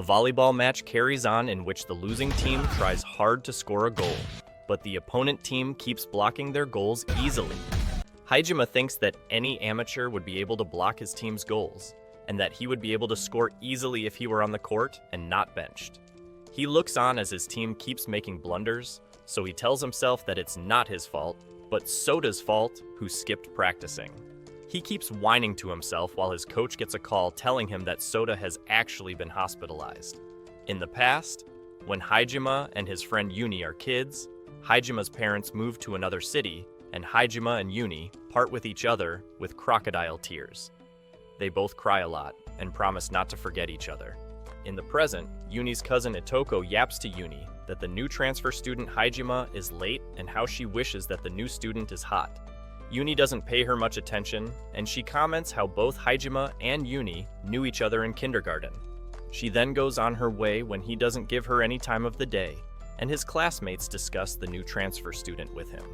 A volleyball match carries on in which the losing team tries hard to score a goal, but the opponent team keeps blocking their goals easily. Hajime thinks that any amateur would be able to block his team's goals, and that he would be able to score easily if he were on the court and not benched. He looks on as his team keeps making blunders, so he tells himself that it's not his fault, but Soda's fault, who skipped practicing. He keeps whining to himself while his coach gets a call telling him that Soda has actually been hospitalized. In the past, when Hajime and his friend Uni are kids, Hajime's parents move to another city, and Hajime and Uni part with each other with crocodile tears. They both cry a lot and promise not to forget each other. In the present, Uni's cousin Itoko yaps to Uni that the new transfer student Hajime is late and how she wishes that the new student is hot. Uni doesn't pay her much attention, and she comments how both Hajime and Uni knew each other in kindergarten. She then goes on her way when he doesn't give her any time of the day, and his classmates discuss the new transfer student with him.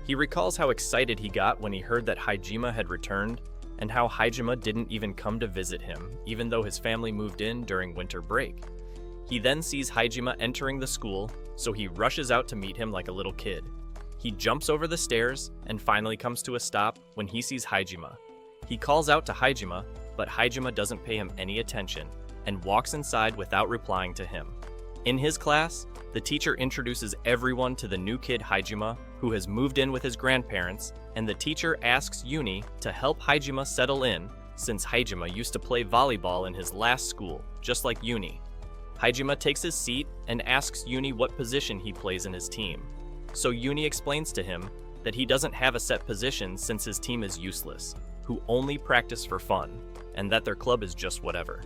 He recalls how excited he got when he heard that Hajime had returned, and how Hajime didn't even come to visit him, even though his family moved in during winter break. He then sees Hajime entering the school, so he rushes out to meet him like a little kid. He jumps over the stairs and finally comes to a stop when he sees Hajime. He calls out to Hajime, but Hajime doesn't pay him any attention and walks inside without replying to him. In his class, the teacher introduces everyone to the new kid Hajime, who has moved in with his grandparents, and the teacher asks Uni to help Hajime settle in since Hajime used to play volleyball in his last school, just like Uni. Hajime takes his seat and asks Uni what position he plays in his team. So Uni explains to him that he doesn't have a set position since his team is useless, who only practice for fun, and that their club is just whatever.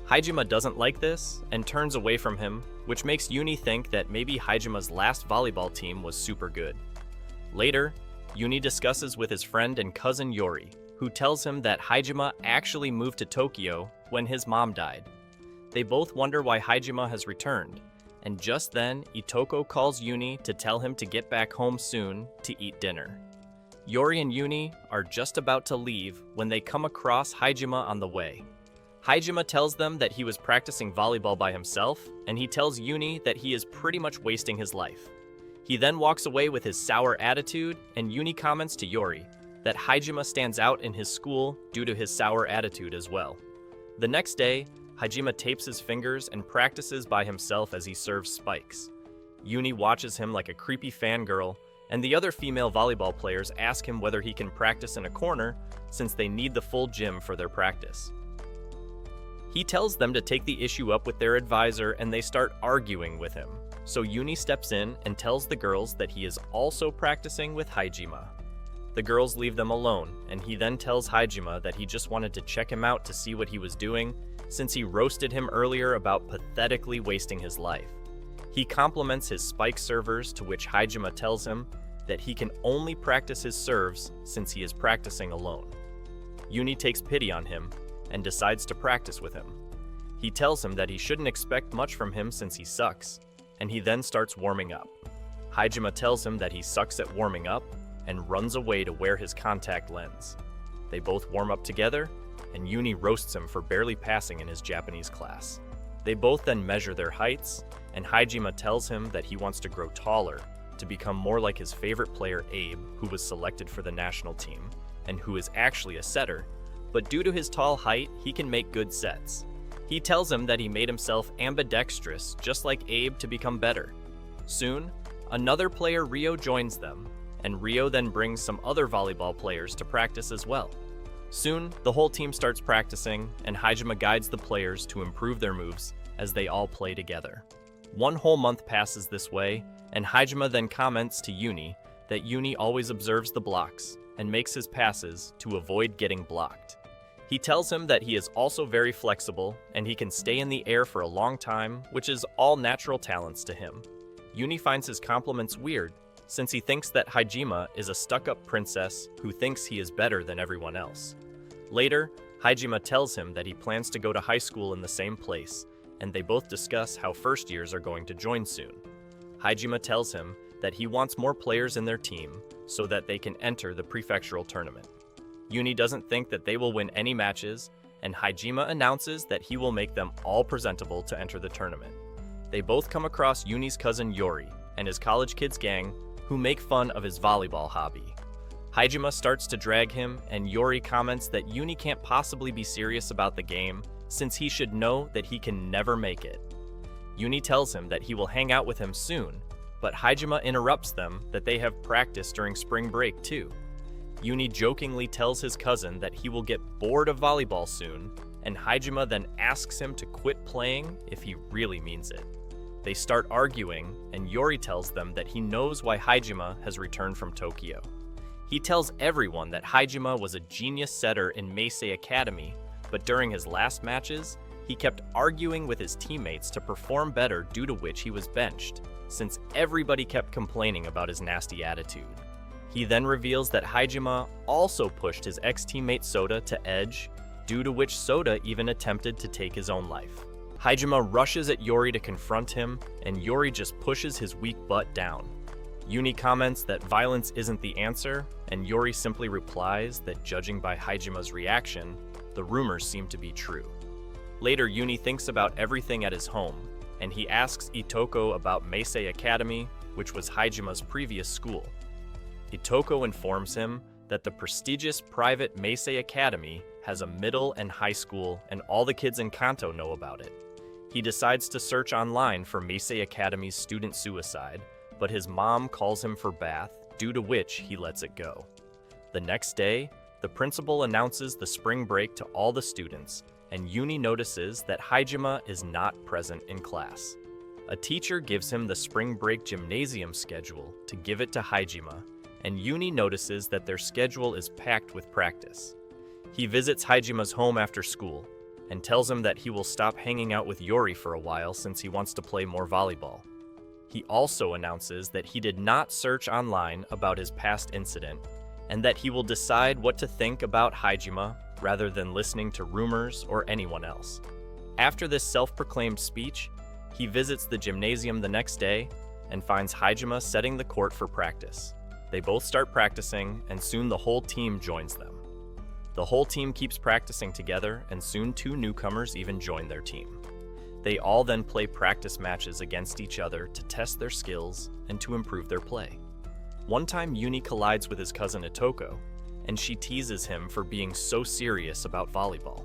Hajime doesn't like this and turns away from him, which makes Uni think that maybe Hajime's last volleyball team was super good. Later, Uni discusses with his friend and cousin Yori, who tells him that Hajime actually moved to Tokyo when his mom died. They both wonder why Hajime has returned, and just then Itoko calls Uni to tell him to get back home soon to eat dinner. Yori and Uni are just about to leave when they come across Hajime on the way. Hajime tells them that he was practicing volleyball by himself, and he tells Uni that he is pretty much wasting his life. He then walks away with his sour attitude, and Uni comments to Yori that Hajime stands out in his school due to his sour attitude as well. The next day, Hajime tapes his fingers and practices by himself as he serves spikes. Uni watches him like a creepy fangirl, and the other female volleyball players ask him whether he can practice in a corner since they need the full gym for their practice. He tells them to take the issue up with their advisor and they start arguing with him. So Uni steps in and tells the girls that he is also practicing with Hajime. The girls leave them alone, and he then tells Hajime that he just wanted to check him out to see what he was doing since he roasted him earlier about pathetically wasting his life. He compliments his spike servers, to which Hajime tells him that he can only practice his serves since he is practicing alone. Uni takes pity on him and decides to practice with him. He tells him that he shouldn't expect much from him since he sucks, and he then starts warming up. Hajime tells him that he sucks at warming up and runs away to wear his contact lens. They both warm up together, and Uni roasts him for barely passing in his Japanese class. They both then measure their heights, and Hajime tells him that he wants to grow taller to become more like his favorite player Abe, who was selected for the national team, and who is actually a setter, but due to his tall height, he can make good sets. He tells him that he made himself ambidextrous just like Abe to become better. Soon, another player Rio joins them, and Rio then brings some other volleyball players to practice as well. Soon, the whole team starts practicing, and Hajime guides the players to improve their moves as they all play together. One whole month passes this way, and Hajime then comments to Uni that Uni always observes the blocks and makes his passes to avoid getting blocked. He tells him that he is also very flexible and he can stay in the air for a long time, which is all natural talents to him. Uni finds his compliments weird, since he thinks that Hajime is a stuck-up princess who thinks he is better than everyone else. Later, Hajime tells him that he plans to go to high school in the same place, and they both discuss how first years are going to join soon. Hajime tells him that he wants more players in their team so that they can enter the prefectural tournament. Uni doesn't think that they will win any matches and Hajime announces that he will make them all presentable to enter the tournament. They both come across Yuni's cousin Yori and his college kids gang, who make fun of his volleyball hobby. Hajime starts to drag him, and Yori comments that Yuni can't possibly be serious about the game, since he should know that he can never make it. Yuni tells him that he will hang out with him soon, but Hajime interrupts them that they have practice during spring break too. Yuni jokingly tells his cousin that he will get bored of volleyball soon, and Hajime then asks him to quit playing if he really means it. They start arguing, and Yori tells them that he knows why Hajime has returned from Tokyo. He tells everyone that Hajime was a genius setter in Meisei Academy, but during his last matches, he kept arguing with his teammates to perform better, due to which he was benched, since everybody kept complaining about his nasty attitude. He then reveals that Hajime also pushed his ex-teammate Soda to edge, due to which Soda even attempted to take his own life. Hajime rushes at Yori to confront him, and Yori just pushes his weak butt down. Yuni comments that violence isn't the answer, and Yori simply replies that judging by Hajime's reaction, the rumors seem to be true. Later, Yuni thinks about everything at his home, and he asks Itoko about Meisei Academy, which was Hajime's previous school. Itoko informs him that the prestigious private Meisei Academy has a middle and high school, and all the kids in Kanto know about it. He decides to search online for Meisei Academy's student suicide, but his mom calls him for bath, due to which he lets it go. The next day, the principal announces the spring break to all the students, and Yuni notices that Hajime is not present in class. A teacher gives him the spring break gymnasium schedule to give it to Hajime, and Yuni notices that their schedule is packed with practice. He visits Hajime's home after school, and tells him that he will stop hanging out with Yori for a while since he wants to play more volleyball. He also announces that he did not search online about his past incident, and that he will decide what to think about Hajime rather than listening to rumors or anyone else. After this self-proclaimed speech, he visits the gymnasium the next day and finds Hajime setting the court for practice. They both start practicing, and soon the whole team joins them. The whole team keeps practicing together, and soon 2 newcomers even join their team. They all then play practice matches against each other to test their skills and to improve their play. One time, Yuni collides with his cousin Itoko, and she teases him for being so serious about volleyball.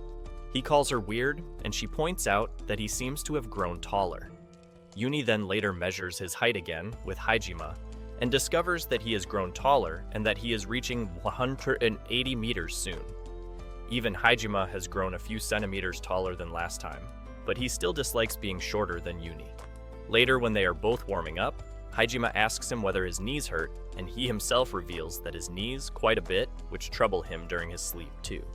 He calls her weird, and she points out that he seems to have grown taller. Yuni then later measures his height again with Hajime, and discovers that he has grown taller and that he is reaching 180 meters soon. Even Hajime has grown a few centimeters taller than last time, but he still dislikes being shorter than Yuni. Later, when they are both warming up, Hajime asks him whether his knees hurt, and he himself reveals that his knees quite a bit, which trouble him during his sleep too.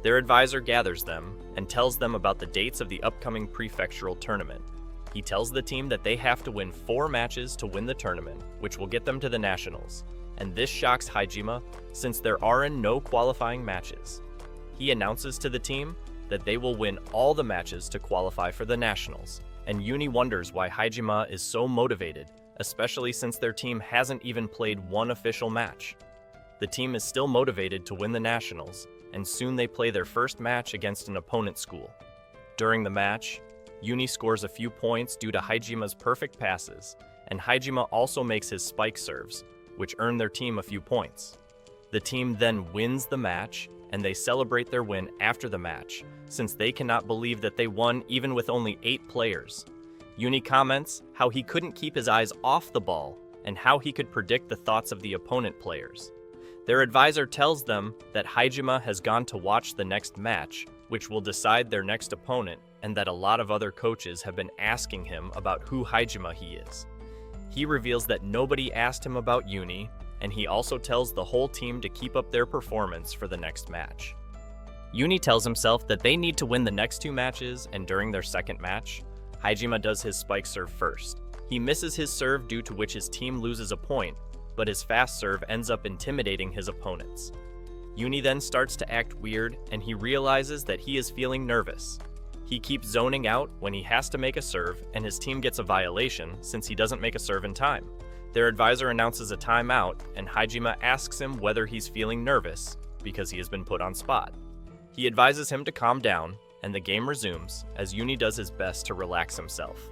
Their advisor gathers them and tells them about the dates of the upcoming prefectural tournament. He tells the team that they have to win 4 matches to win the tournament, which will get them to the nationals, and this shocks Hajime since there are no qualifying matches. He announces to the team that they will win all the matches to qualify for the nationals, and Yuni wonders why Hajime is so motivated, especially since their team hasn't even played 1 official match. The team is still motivated to win the nationals, and soon they play their first match against an opponent school. During the match, Yuni scores a few points due to Hajime's perfect passes, and Hajime also makes his spike serves, which earn their team a few points. The team then wins the match, and they celebrate their win after the match, since they cannot believe that they won even with only 8 players. Yuni comments how he couldn't keep his eyes off the ball, and how he could predict the thoughts of the opponent players. Their advisor tells them that Hajime has gone to watch the next match, which will decide their next opponent, and that a lot of other coaches have been asking him about who Hajime he is. He reveals that nobody asked him about Yuni, and he also tells the whole team to keep up their performance for the next match. Yuni tells himself that they need to win the next 2 matches, and during their second match, Hajime does his spike serve first. He misses his serve, due to which his team loses a point, but his fast serve ends up intimidating his opponents. Yuni then starts to act weird, and he realizes that he is feeling nervous. He keeps zoning out when he has to make a serve, and his team gets a violation since he doesn't make a serve in time. Their advisor announces a timeout, and Hajime asks him whether he's feeling nervous because he has been put on spot. He advises him to calm down, and the game resumes as Uni does his best to relax himself.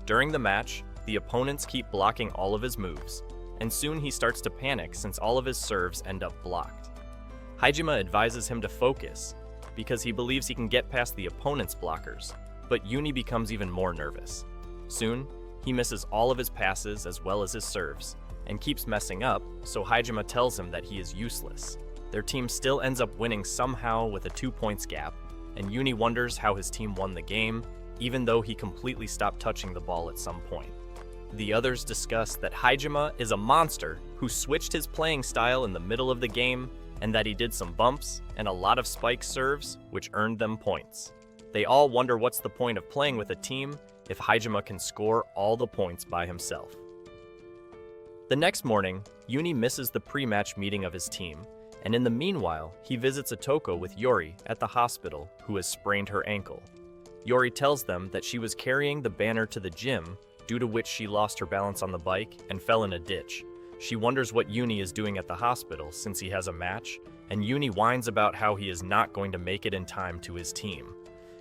During the match, the opponents keep blocking all of his moves, and soon he starts to panic since all of his serves end up blocked. Hajime advises him to focus, because he believes he can get past the opponent's blockers, but Uni becomes even more nervous. Soon, he misses all of his passes as well as his serves, and keeps messing up, so Hajime tells him that he is useless. Their team still ends up winning somehow with a 2 points gap, and Uni wonders how his team won the game, even though he completely stopped touching the ball at some point. The others discuss that Hajime is a monster who switched his playing style in the middle of the game, and that he did some bumps and a lot of spike serves, which earned them points. They all wonder what's the point of playing with a team if Hajime can score all the points by himself. The next morning, Uni misses the pre-match meeting of his team, and in the meanwhile, he visits Otoko with Yori at the hospital, who has sprained her ankle. Yori tells them that she was carrying the banner to the gym, due to which she lost her balance on the bike and fell in a ditch. She wonders what Uni is doing at the hospital since he has a match, and Uni whines about how he is not going to make it in time to his team.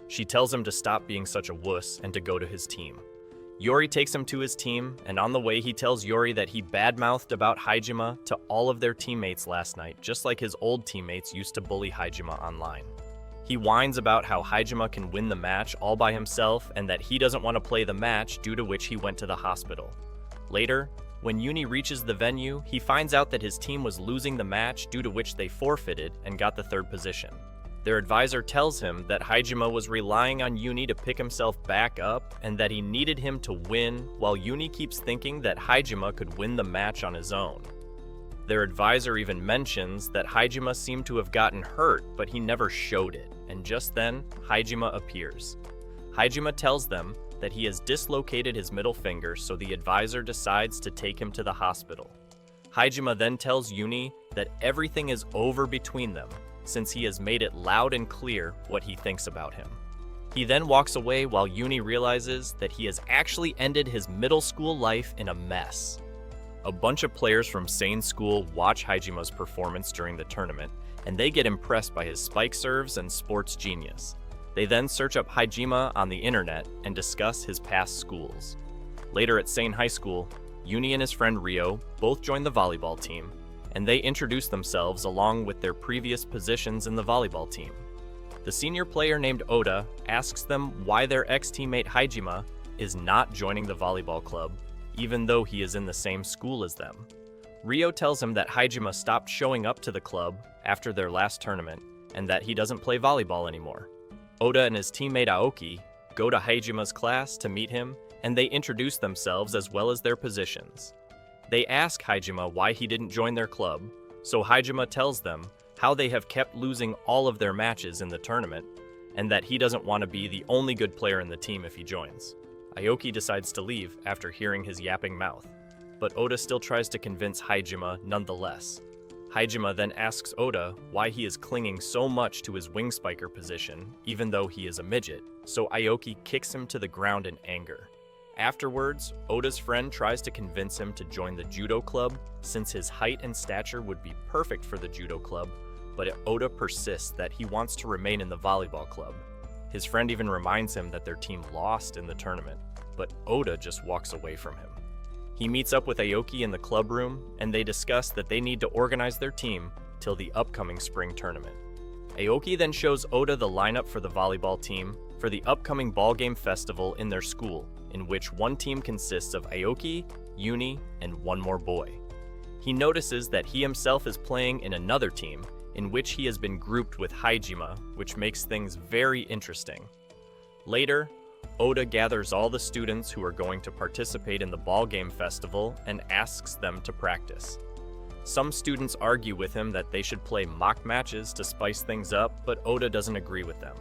She tells him to stop being such a wuss and to go to his team. Yori takes him to his team, and on the way he tells Yori that he badmouthed about Hajime to all of their teammates last night, just like his old teammates used to bully Hajime online. He whines about how Hajime can win the match all by himself and that he doesn't want to play the match, due to which he went to the hospital. Later, when Uni reaches the venue, he finds out that his team was losing the match, due to which they forfeited and got the 3rd position. Their advisor tells him that Hajime was relying on Uni to pick himself back up and that he needed him to win, while Uni keeps thinking that Hajime could win the match on his own. Their advisor even mentions that Hajime seemed to have gotten hurt, but he never showed it, and just then, Hajime appears. Hajime tells them that he has dislocated his middle finger, so the advisor decides to take him to the hospital. Hajime then tells Uni that everything is over between them, since he has made it loud and clear what he thinks about him. He then walks away while Uni realizes that he has actually ended his middle school life in a mess. A bunch of players from Seiin School watch Hajime's performance during the tournament, and they get impressed by his spike serves and sports genius. They then search up Hajime on the internet and discuss his past schools. Later at Seiin High School, Uni and his friend Ryo both join the volleyball team, and they introduce themselves along with their previous positions in the volleyball team. The senior player named Oda asks them why their ex-teammate Hajime is not joining the volleyball club, even though he is in the same school as them. Ryo tells him that Hajime stopped showing up to the club after their last tournament, and that he doesn't play volleyball anymore. Oda and his teammate Aoki go to Hajime's class to meet him, and they introduce themselves as well as their positions. They ask Hajime why he didn't join their club, so Hajime tells them how they have kept losing all of their matches in the tournament, and that he doesn't want to be the only good player in the team if he joins. Aoki decides to leave after hearing his yapping mouth, but Oda still tries to convince Hajime nonetheless. Hajime then asks Oda why he is clinging so much to his wing spiker position, even though he is a midget, so Aoki kicks him to the ground in anger. Afterwards, Oda's friend tries to convince him to join the judo club, since his height and stature would be perfect for the judo club, but Oda persists that he wants to remain in the volleyball club. His friend even reminds him that their team lost in the tournament, but Oda just walks away from him. He meets up with Aoki in the club room, and they discuss that they need to organize their team till the upcoming spring tournament. Aoki then shows Oda the lineup for the volleyball team for the upcoming ball game festival in their school, in which one team consists of Aoki, Uni, and one more boy. He notices that he himself is playing in another team, in which he has been grouped with Hajime, which makes things very interesting. Later, Oda gathers all the students who are going to participate in the ball game festival and asks them to practice. Some students argue with him that they should play mock matches to spice things up, but Oda doesn't agree with them.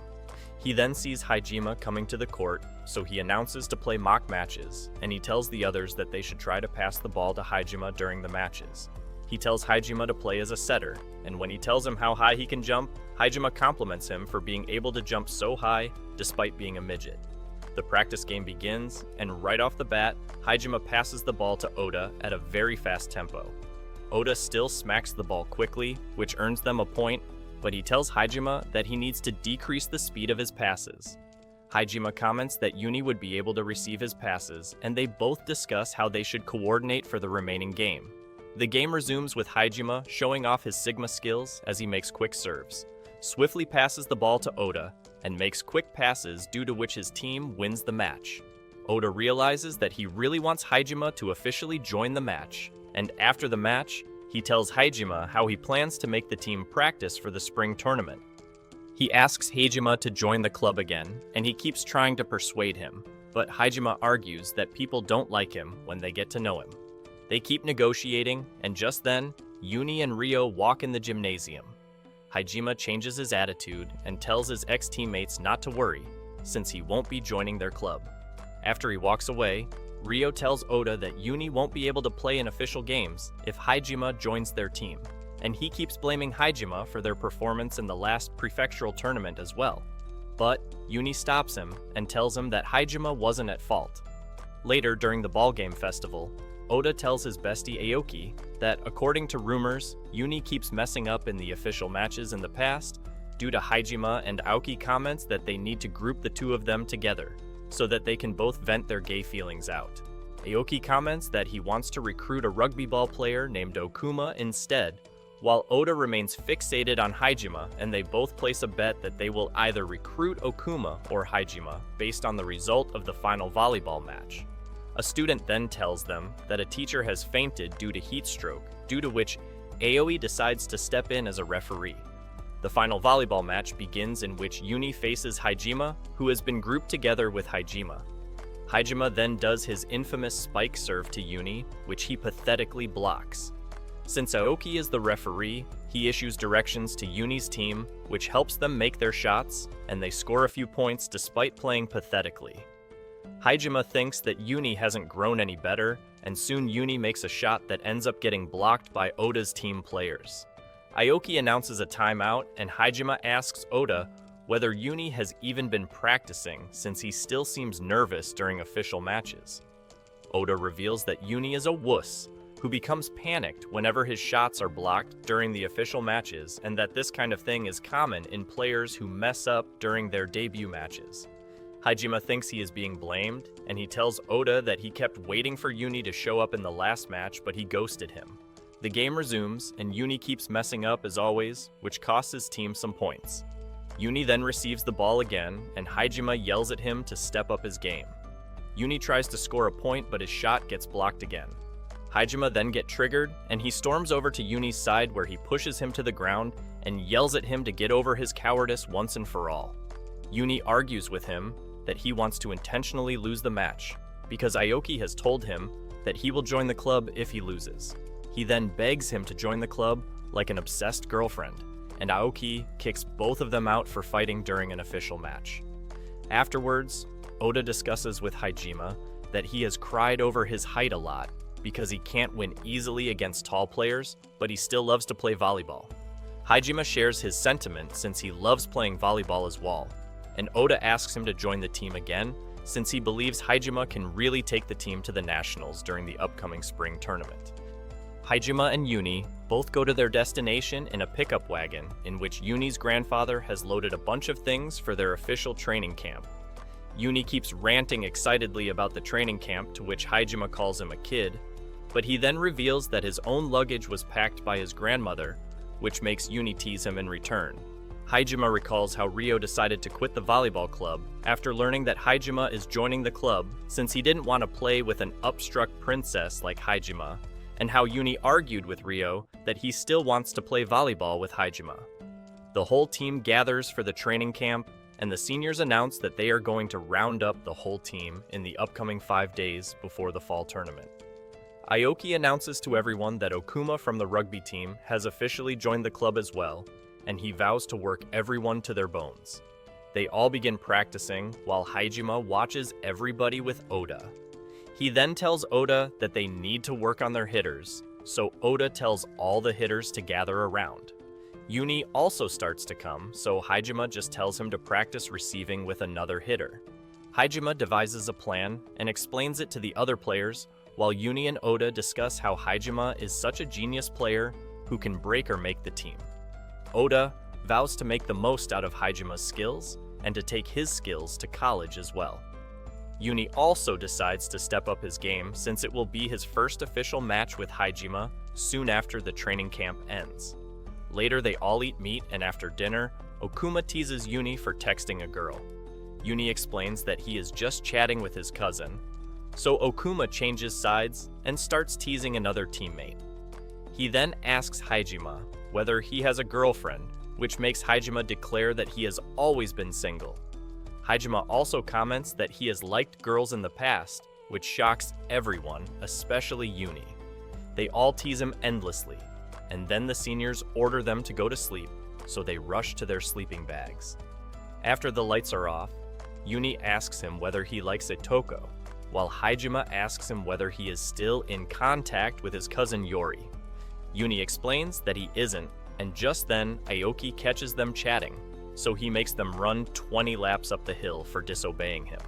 He then sees Hajime coming to the court, so he announces to play mock matches, and he tells the others that they should try to pass the ball to Hajime during the matches. He tells Hajime to play as a setter, and when he tells him how high he can jump, Hajime compliments him for being able to jump so high despite being a midget. The practice game begins, and right off the bat, Hajime passes the ball to Oda at a very fast tempo. Oda still smacks the ball quickly, which earns them a point, but he tells Hajime that he needs to decrease the speed of his passes. Hajime comments that Uni would be able to receive his passes, and they both discuss how they should coordinate for the remaining game. The game resumes with Hajime showing off his Sigma skills as he makes quick serves, swiftly passes the ball to Oda, and makes quick passes due to which his team wins the match. Oda realizes that he really wants Hajime to officially join the match, and after the match, he tells Hajime how he plans to make the team practice for the spring tournament. He asks Hajime to join the club again, and he keeps trying to persuade him, but Hajime argues that people don't like him when they get to know him. They keep negotiating, and just then, Uni and Ryo walk in the gymnasium. Hajime changes his attitude and tells his ex-teammates not to worry, since he won't be joining their club. After he walks away, Ryo tells Oda that Uni won't be able to play in official games if Hajime joins their team, and he keeps blaming Hajime for their performance in the last prefectural tournament as well. But Uni stops him and tells him that Hajime wasn't at fault. Later, during the ballgame festival, Oda tells his bestie Aoki that, according to rumors, Uni keeps messing up in the official matches in the past due to Hajime and Aoki comments that they need to group the two of them together so that they can both vent their gay feelings out. Aoki comments that he wants to recruit a rugby ball player named Okuma instead, while Oda remains fixated on Hajime, and they both place a bet that they will either recruit Okuma or Hajime based on the result of the final volleyball match. A student then tells them that a teacher has fainted due to heat stroke, due to which Aoi decides to step in as a referee. The final volleyball match begins in which Uni faces Hajime, who has been grouped together with Hajime. Hajime then does his infamous spike serve to Uni, which he pathetically blocks. Since Aoki is the referee, he issues directions to Uni's team, which helps them make their shots, and they score a few points despite playing pathetically. Hajime thinks that Uni hasn't grown any better, and soon Uni makes a shot that ends up getting blocked by Oda's team players. Aoki announces a timeout, and Hajime asks Oda whether Uni has even been practicing since he still seems nervous during official matches. Oda reveals that Uni is a wuss who becomes panicked whenever his shots are blocked during the official matches, and that this kind of thing is common in players who mess up during their debut matches. Hajime thinks he is being blamed, and he tells Oda that he kept waiting for Uni to show up in the last match, but he ghosted him. The game resumes, and Uni keeps messing up as always, which costs his team some points. Uni then receives the ball again, and Hajime yells at him to step up his game. Uni tries to score a point, but his shot gets blocked again. Hajime then gets triggered, and he storms over to Uni's side where he pushes him to the ground and yells at him to get over his cowardice once and for all. Uni argues with him that he wants to intentionally lose the match, because Aoki has told him that he will join the club if he loses. He then begs him to join the club like an obsessed girlfriend, and Aoki kicks both of them out for fighting during an official match. Afterwards, Oda discusses with Hajime that he has cried over his height a lot because he can't win easily against tall players, but he still loves to play volleyball. Hajime shares his sentiment since he loves playing volleyball as well, and Oda asks him to join the team again since he believes Hajime can really take the team to the nationals during the upcoming spring tournament. Hajime and Uni both go to their destination in a pickup wagon in which Uni's grandfather has loaded a bunch of things for their official training camp. Uni keeps ranting excitedly about the training camp, to which Hajime calls him a kid, but he then reveals that his own luggage was packed by his grandmother, which makes Uni tease him in return. Hajime recalls how Ryo decided to quit the volleyball club after learning that Hajime is joining the club since he didn't want to play with an upstruck princess like Hajime, and how Uni argued with Ryo that he still wants to play volleyball with Hajime. The whole team gathers for the training camp, and the seniors announce that they are going to round up the whole team in the upcoming 5 days before the fall tournament. Aoki announces to everyone that Okuma from the rugby team has officially joined the club as well, and he vows to work everyone to their bones. They all begin practicing while Hajime watches everybody with Oda. He then tells Oda that they need to work on their hitters, so Oda tells all the hitters to gather around. Uni also starts to come, so Hajime just tells him to practice receiving with another hitter. Hajime devises a plan and explains it to the other players, while Uni and Oda discuss how Hajime is such a genius player who can break or make the team. Oda, vows to make the most out of Hajima's skills and to take his skills to college as well. Uni also decides to step up his game since it will be his first official match with Hajime soon after the training camp ends. Later they all eat meat, and after dinner, Okuma teases Uni for texting a girl. Uni explains that he is just chatting with his cousin, so Okuma changes sides and starts teasing another teammate. He then asks Hajime whether he has a girlfriend, which makes Hajime declare that he has always been single. Hajime also comments that he has liked girls in the past, which shocks everyone, especially Uni. They all tease him endlessly, and then the seniors order them to go to sleep, so they rush to their sleeping bags. After the lights are off, Uni asks him whether he likes Itoko, while Hajime asks him whether he is still in contact with his cousin Yori. Uni explains that he isn't, and just then Aoki catches them chatting, so he makes them run 20 laps up the hill for disobeying him.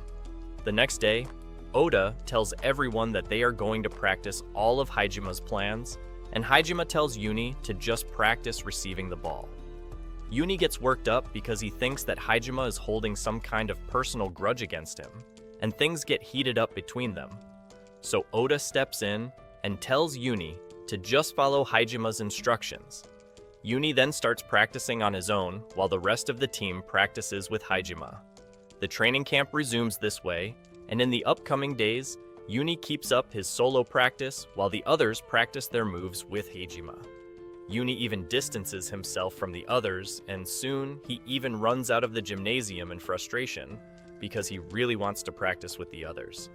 The next day, Oda tells everyone that they are going to practice all of Hajime's plans, and Hajime tells Uni to just practice receiving the ball. Uni gets worked up because he thinks that Hajime is holding some kind of personal grudge against him, and things get heated up between them. So Oda steps in and tells Uni to just follow Hajime's instructions. Uni then starts practicing on his own while the rest of the team practices with Hajime. The training camp resumes this way, and in the upcoming days, Uni keeps up his solo practice while the others practice their moves with Hajime. Uni even distances himself from the others, and soon he even runs out of the gymnasium in frustration because he really wants to practice with the others.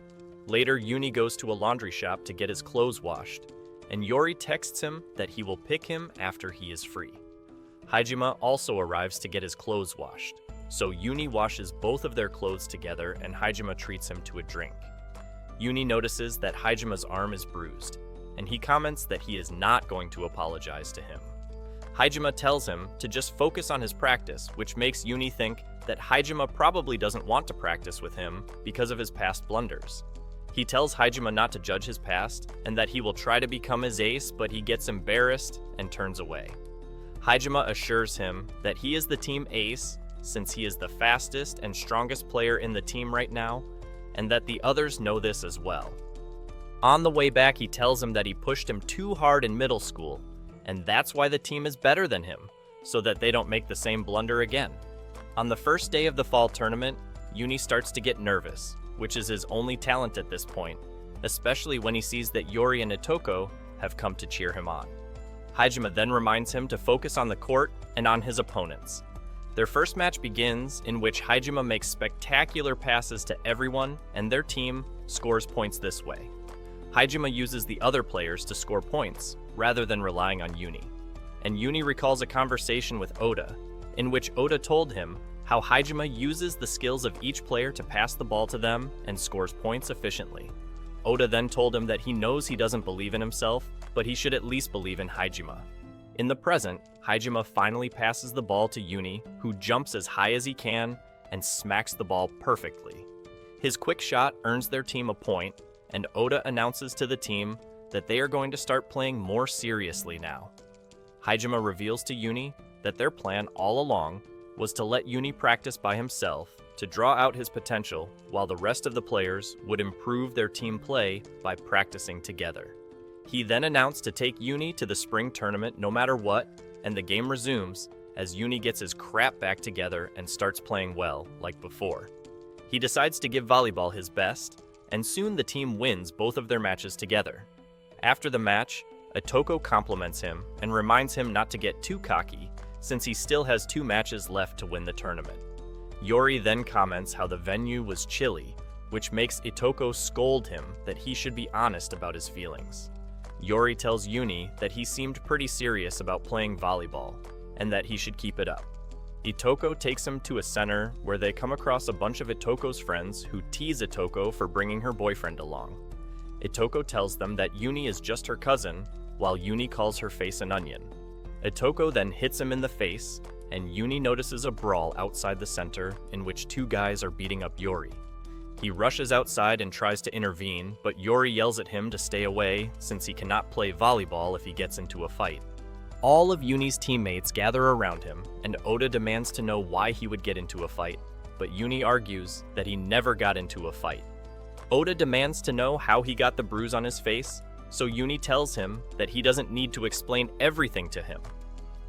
Later, Uni goes to a laundry shop to get his clothes washed, and Yori texts him that he will pick him after he is free. Hajime also arrives to get his clothes washed, so Uni washes both of their clothes together and Hajime treats him to a drink. Uni notices that Hajime's arm is bruised, and he comments that he is not going to apologize to him. Hajime tells him to just focus on his practice, which makes Uni think that Hajime probably doesn't want to practice with him because of his past blunders. He tells Hajime not to judge his past and that he will try to become his ace, but he gets embarrassed and turns away. Hajime assures him that he is the team ace since he is the fastest and strongest player in the team right now, and that the others know this as well. On the way back, he tells him that he pushed him too hard in middle school, and that's why the team is better than him, so that they don't make the same blunder again. On the first day of the fall tournament, Uni starts to get nervous, which is his only talent at this point, especially when he sees that Yori and Itoko have come to cheer him on. Hajime then reminds him to focus on the court and on his opponents. Their first match begins, in which Hajime makes spectacular passes to everyone, and their team scores points this way. Hajime uses the other players to score points, rather than relying on Uni. And Uni recalls a conversation with Oda, in which Oda told him how Hajime uses the skills of each player to pass the ball to them and scores points efficiently. Oda then told him that he knows he doesn't believe in himself, but he should at least believe in Hajime. In the present, Hajime finally passes the ball to Uni, who jumps as high as he can and smacks the ball perfectly. His quick shot earns their team a point, and Oda announces to the team that they are going to start playing more seriously now. Hajime reveals to Uni that their plan all along was to let Uni practice by himself to draw out his potential, while the rest of the players would improve their team play by practicing together. He then announced to take Uni to the spring tournament no matter what, and the game resumes as Uni gets his crap back together and starts playing well, like before. He decides to give volleyball his best, and soon the team wins both of their matches together. After the match, Itoko compliments him and reminds him not to get too cocky, since he still has 2 matches left to win the tournament. Yori then comments how the venue was chilly, which makes Itoko scold him that he should be honest about his feelings. Yori tells Uni that he seemed pretty serious about playing volleyball, and that he should keep it up. Itoko takes him to a center where they come across a bunch of Itoko's friends who tease Itoko for bringing her boyfriend along. Itoko tells them that Uni is just her cousin, while Uni calls her face an onion. Itoko then hits him in the face, and Uni notices a brawl outside the center in which 2 guys are beating up Yori. He rushes outside and tries to intervene, but Yori yells at him to stay away since he cannot play volleyball if he gets into a fight. All of Uni's teammates gather around him, and Oda demands to know why he would get into a fight, but Uni argues that he never got into a fight. Oda demands to know how he got the bruise on his face, so Uni tells him that he doesn't need to explain everything to him.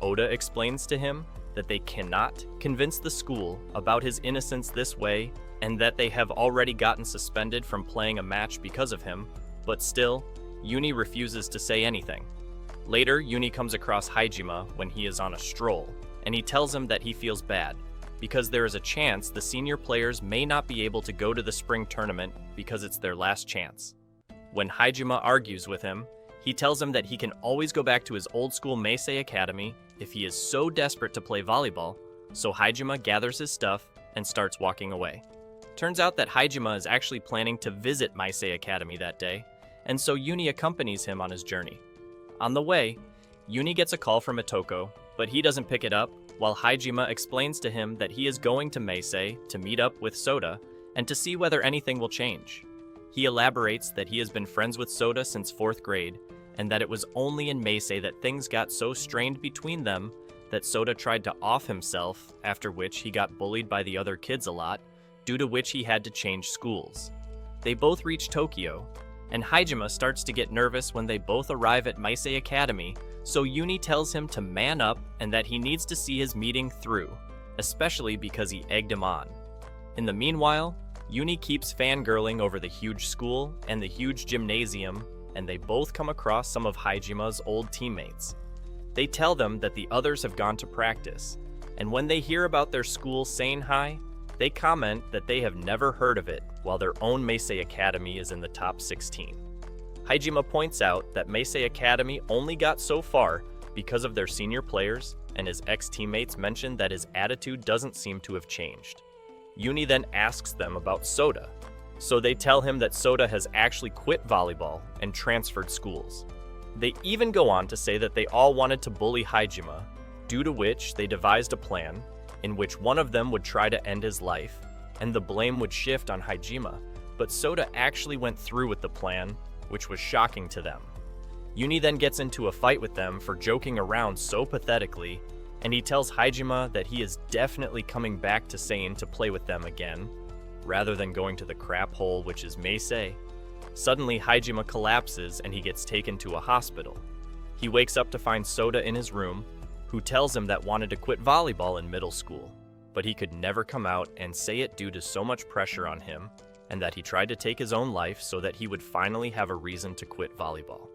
Oda explains to him that they cannot convince the school about his innocence this way, and that they have already gotten suspended from playing a match because of him, but still, Uni refuses to say anything. Later, Uni comes across Hajime when he is on a stroll, and he tells him that he feels bad, because there is a chance the senior players may not be able to go to the spring tournament because it's their last chance. When Hajime argues with him, he tells him that he can always go back to his old school Meisei Academy if he is so desperate to play volleyball, so Hajime gathers his stuff and starts walking away. Turns out that Hajime is actually planning to visit Meisei Academy that day, and so Uni accompanies him on his journey. On the way, Uni gets a call from Itoko, but he doesn't pick it up, while Hajime explains to him that he is going to Meisei to meet up with Soda and to see whether anything will change. He elaborates that he has been friends with Soda since 4th grade, and that it was only in Meisei that things got so strained between them that Soda tried to off himself, after which he got bullied by the other kids a lot, due to which he had to change schools. They both reach Tokyo, and Hajime starts to get nervous when they both arrive at Meisei Academy, so Uni tells him to man up and that he needs to see his meeting through, especially because he egged him on. In the meanwhile, Uni keeps fangirling over the huge school and the huge gymnasium, and they both come across some of Hajime's old teammates. They tell them that the others have gone to practice, and when they hear about their school Seiin High, they comment that they have never heard of it, while their own Meisei Academy is in the top 16. Hajime points out that Meisei Academy only got so far because of their senior players, and his ex-teammates mention that his attitude doesn't seem to have changed. Uni then asks them about Soda, so they tell him that Soda has actually quit volleyball and transferred schools. They even go on to say that they all wanted to bully Hajime, due to which they devised a plan in which one of them would try to end his life, and the blame would shift on Hajime, but Soda actually went through with the plan, which was shocking to them. Uni then gets into a fight with them for joking around so pathetically, and he tells Hajime that he is definitely coming back to Seiin to play with them again, rather than going to the crap hole which is Meisei. Suddenly, Hajime collapses and he gets taken to a hospital. He wakes up to find Soda in his room, who tells him that wanted to quit volleyball in middle school, but he could never come out and say it due to so much pressure on him, and that he tried to take his own life so that he would finally have a reason to quit volleyball.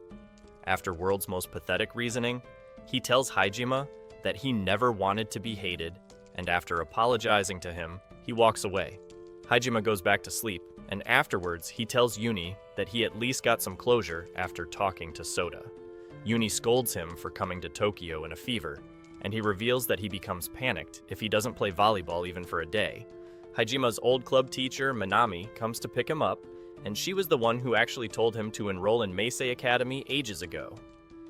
After World's Most Pathetic reasoning, he tells Hajime that he never wanted to be hated, and after apologizing to him, he walks away. Hajime goes back to sleep, and afterwards he tells Uni that he at least got some closure after talking to Soda. Uni scolds him for coming to Tokyo in a fever, and he reveals that he becomes panicked if he doesn't play volleyball even for a day. Hajime's old club teacher, Minami, comes to pick him up, and she was the one who actually told him to enroll in Meisei Academy ages ago.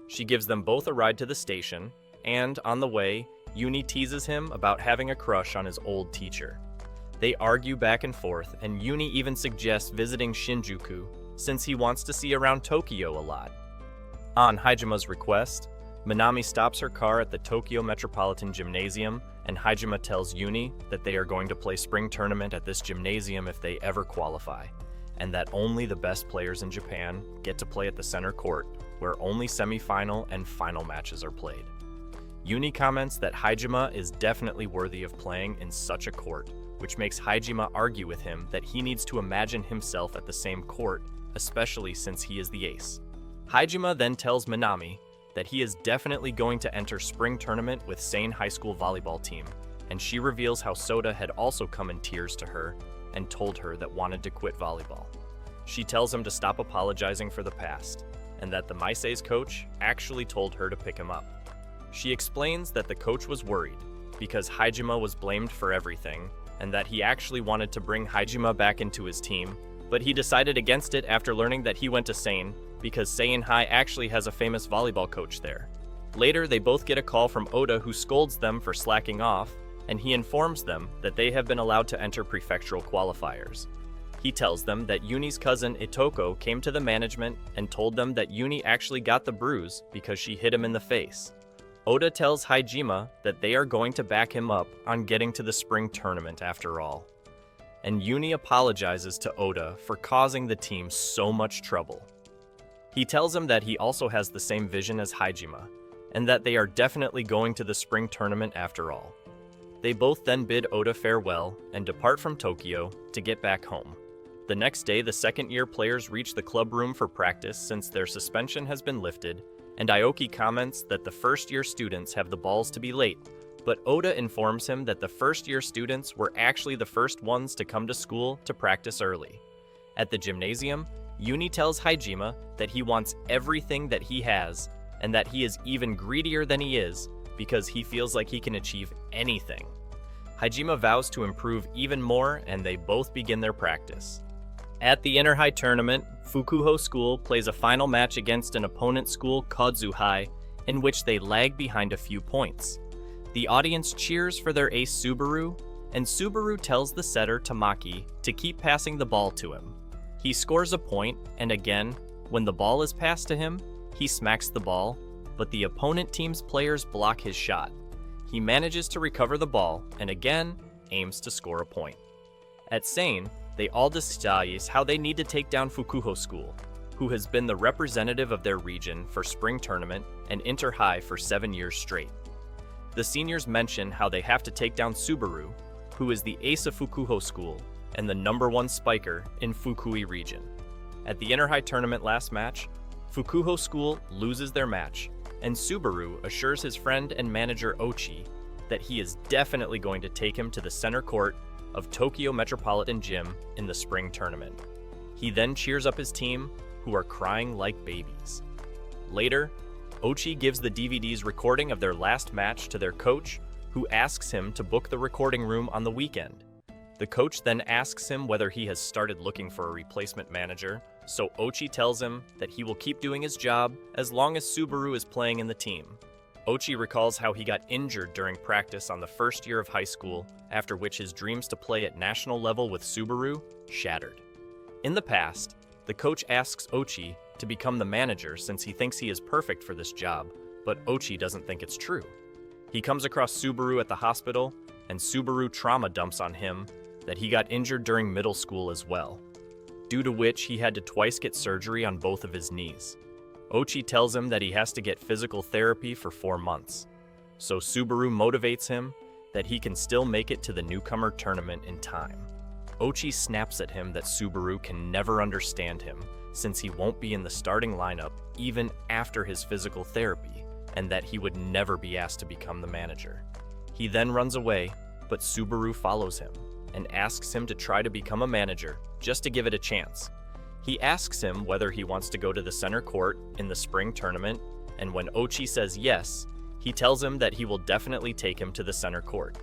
She gives them both a ride to the station, and on the way, Uni teases him about having a crush on his old teacher. They argue back and forth, and Uni even suggests visiting Shinjuku, since he wants to see around Tokyo a lot. On Hajime's request, Minami stops her car at the Tokyo Metropolitan Gymnasium, and Hajime tells Uni that they are going to play spring tournament at this gymnasium if they ever qualify, and that only the best players in Japan get to play at the center court, where only semifinal and final matches are played. Uni comments that Hajime is definitely worthy of playing in such a court, which makes Hajime argue with him that he needs to imagine himself at the same court, especially since he is the ace. Hajime then tells Minami that he is definitely going to enter spring tournament with Seiin High School volleyball team, and she reveals how Soda had also come in tears to her and told her that wanted to quit volleyball. She tells him to stop apologizing for the past, and that the Meisei's coach actually told her to pick him up. She explains that the coach was worried because Hajime was blamed for everything, and that he actually wanted to bring Hajime back into his team, but he decided against it after learning that he went to Seiin because Seiin High actually has a famous volleyball coach there. Later, they both get a call from Oda who scolds them for slacking off, and he informs them that they have been allowed to enter prefectural qualifiers. He tells them that Uni's cousin Itoko came to the management and told them that Uni actually got the bruise because she hit him in the face. Oda tells Hajime that they are going to back him up on getting to the spring tournament after all. And Uni apologizes to Oda for causing the team so much trouble. He tells him that he also has the same vision as Hajime, and that they are definitely going to the spring tournament after all. They both then bid Oda farewell and depart from Tokyo to get back home. The next day, the second-year players reach the club room for practice since their suspension has been lifted, and Aoki comments that the first-year students have the balls to be late, but Oda informs him that the first-year students were actually the first ones to come to school to practice early. At the gymnasium, Uni tells Hajime that he wants everything that he has, and that he is even greedier than he is because he feels like he can achieve anything. Hajime vows to improve even more, and they both begin their practice. At the Inter-High tournament, Fukuho School plays a final match against an opponent school, Kodzu High, in which they lag behind a few points. The audience cheers for their ace Subaru, and Subaru tells the setter Tamaki to keep passing the ball to him. He scores a point, and again, when the ball is passed to him, he smacks the ball, but the opponent team's players block his shot. He manages to recover the ball, and again, aims to score a point. At Seiin, they all discuss how they need to take down Fukuho School, who has been the representative of their region for spring tournament and Inter-High for 7 years straight. The seniors mention how they have to take down Subaru, who is the ace of Fukuho School and the #1 spiker in Fukui region. At the Inter-High tournament last match, Fukuho School loses their match, and Subaru assures his friend and manager Ochi that he is definitely going to take him to the center court of Tokyo Metropolitan Gym in the spring tournament. He then cheers up his team, who are crying like babies. Later, Ochi gives the DVD's recording of their last match to their coach, who asks him to book the recording room on the weekend. The coach then asks him whether he has started looking for a replacement manager, so Ochi tells him that he will keep doing his job as long as Subaru is playing in the team. Ochi recalls how he got injured during practice on the first year of high school, after which his dreams to play at national level with Subaru shattered. In the past, the coach asks Ochi to become the manager since he thinks he is perfect for this job, but Ochi doesn't think it's true. He comes across Subaru at the hospital, and Subaru trauma dumps on him that he got injured during middle school as well, due to which he had to twice get surgery on both of his knees. Ochi tells him that he has to get physical therapy for 4 months, so Subaru motivates him that he can still make it to the newcomer tournament in time. Ochi snaps at him that Subaru can never understand him since he won't be in the starting lineup even after his physical therapy, and that he would never be asked to become the manager. He then runs away, but Subaru follows him and asks him to try to become a manager just to give it a chance. He asks him whether he wants to go to the center court in the spring tournament, and when Ochi says yes, he tells him that he will definitely take him to the center court.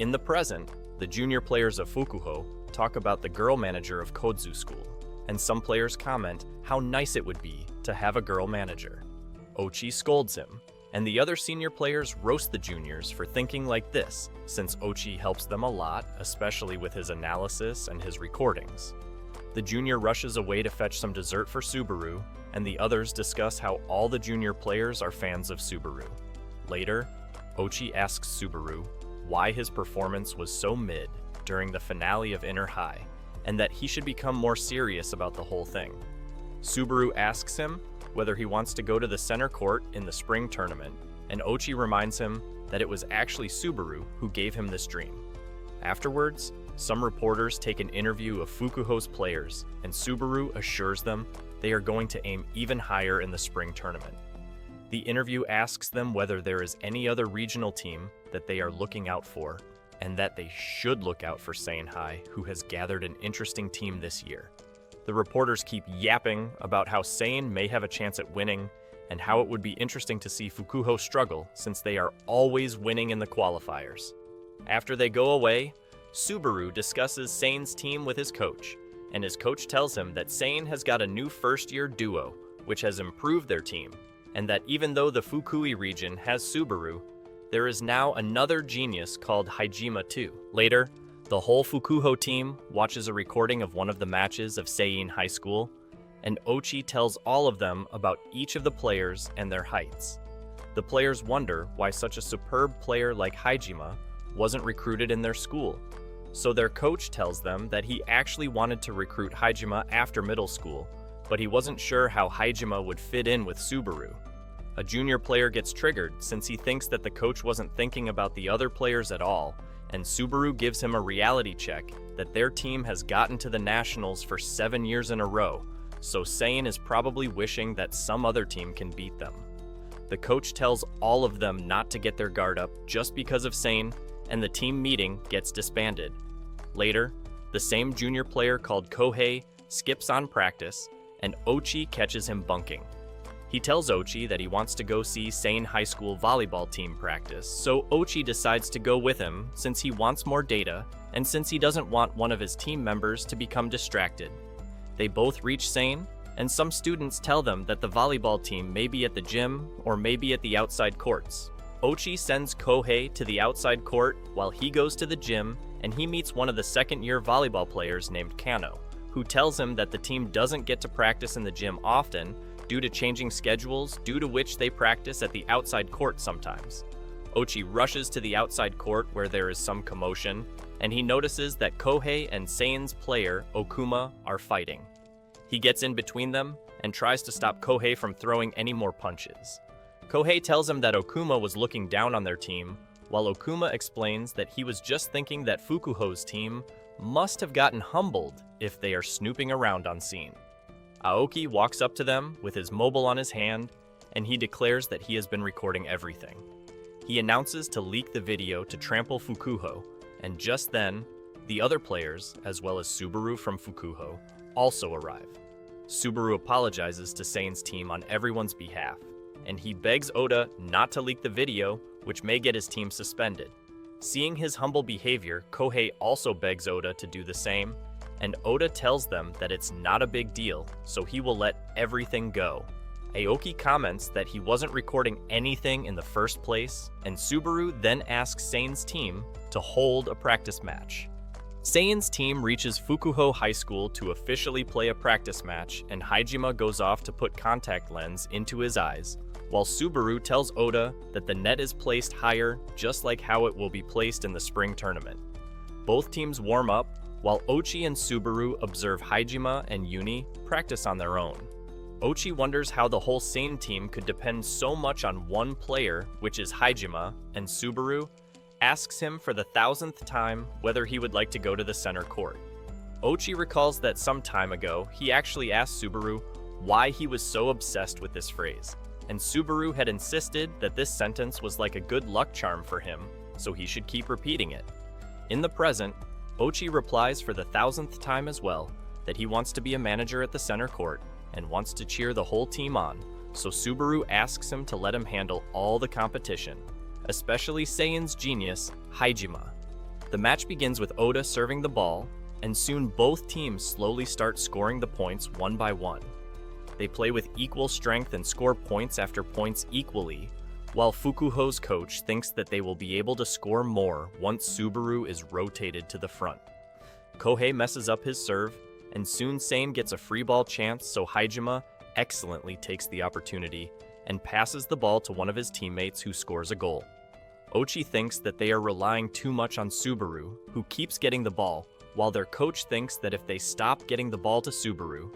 In the present, the junior players of Fukuho talk about the girl manager of Kodzu School, and some players comment how nice it would be to have a girl manager. Ochi scolds him, and the other senior players roast the juniors for thinking like this, since Ochi helps them a lot, especially with his analysis and his recordings. The junior rushes away to fetch some dessert for Subaru, and the others discuss how all the junior players are fans of Subaru. Later, Ochi asks Subaru why his performance was so mid during the finale of Inter-High, and that he should become more serious about the whole thing. Subaru asks him whether he wants to go to the center court in the spring tournament, and Ochi reminds him that it was actually Subaru who gave him this dream. Afterwards, some reporters take an interview of Fukuho's players, and Subaru assures them they are going to aim even higher in the spring tournament. The interview asks them whether there is any other regional team that they are looking out for, and that they should look out for Seiin High, who has gathered an interesting team this year. The reporters keep yapping about how Seiin may have a chance at winning, and how it would be interesting to see Fukuho struggle since they are always winning in the qualifiers. After they go away, Subaru discusses Sein's team with his coach, and his coach tells him that Seiin has got a new first-year duo, which has improved their team, and that even though the Fukui region has Subaru, there is now another genius called Hajime too. Later, the whole Fukuho team watches a recording of one of the matches of Seiin High School, and Ochi tells all of them about each of the players and their heights. The players wonder why such a superb player like Hajime wasn't recruited in their school. So their coach tells them that he actually wanted to recruit Hajime after middle school, but he wasn't sure how Hajime would fit in with Subaru. A junior player gets triggered since he thinks that the coach wasn't thinking about the other players at all, and Subaru gives him a reality check that their team has gotten to the Nationals for 7 years in a row, so Seiin is probably wishing that some other team can beat them. The coach tells all of them not to get their guard up just because of Seiin, and the team meeting gets disbanded. Later, the same junior player called Kohei skips on practice, and Ochi catches him bunking. He tells Ochi that he wants to go see Seiin High School volleyball team practice, so Ochi decides to go with him since he wants more data and since he doesn't want one of his team members to become distracted. They both reach Seiin, and some students tell them that the volleyball team may be at the gym or maybe at the outside courts. Ochi sends Kohei to the outside court while he goes to the gym, and he meets one of the second-year volleyball players named Kano, who tells him that the team doesn't get to practice in the gym often due to changing schedules, due to which they practice at the outside court sometimes. Ochi rushes to the outside court where there is some commotion, and he notices that Kohei and Sein's player, Okuma, are fighting. He gets in between them and tries to stop Kohei from throwing any more punches. Kohei tells him that Okuma was looking down on their team, while Okuma explains that he was just thinking that Fukuho's team must have gotten humbled if they are snooping around on Seiin. Aoki walks up to them with his mobile on his hand, and he declares that he has been recording everything. He announces to leak the video to trample Fukuho, and just then, the other players, as well as Subaru from Fukuho, also arrive. Subaru apologizes to Sein's team on everyone's behalf, and he begs Oda not to leak the video, which may get his team suspended. Seeing his humble behavior, Kohei also begs Oda to do the same, and Oda tells them that it's not a big deal, so he will let everything go. Aoki comments that he wasn't recording anything in the first place, and Subaru then asks Sein's team to hold a practice match. Sein's team reaches Fukuho High School to officially play a practice match, and Hajime goes off to put contact lens into his eyes, while Subaru tells Oda that the net is placed higher, just like how it will be placed in the spring tournament. Both teams warm up, while Ochi and Subaru observe Hajime and Yuni practice on their own. Ochi wonders how the whole Seiin team could depend so much on one player, which is Hajime, and Subaru asks him for the 1000th time whether he would like to go to the center court. Ochi recalls that some time ago, he actually asked Subaru why he was so obsessed with this phrase, and Subaru had insisted that this sentence was like a good luck charm for him, so he should keep repeating it. In the present, Ochi replies for the 1000th time as well that he wants to be a manager at the center court and wants to cheer the whole team on, so Subaru asks him to let him handle all the competition, especially Sein's genius, Hajime. The match begins with Oda serving the ball, and soon both teams slowly start scoring the points one by one. They play with equal strength and score points after points equally, while Fukuho's coach thinks that they will be able to score more once Subaru is rotated to the front. Kohei messes up his serve, and soon Seiin gets a free ball chance, so Hajime excellently takes the opportunity and passes the ball to one of his teammates who scores a goal. Ochi thinks that they are relying too much on Subaru, who keeps getting the ball, while their coach thinks that if they stop getting the ball to Subaru,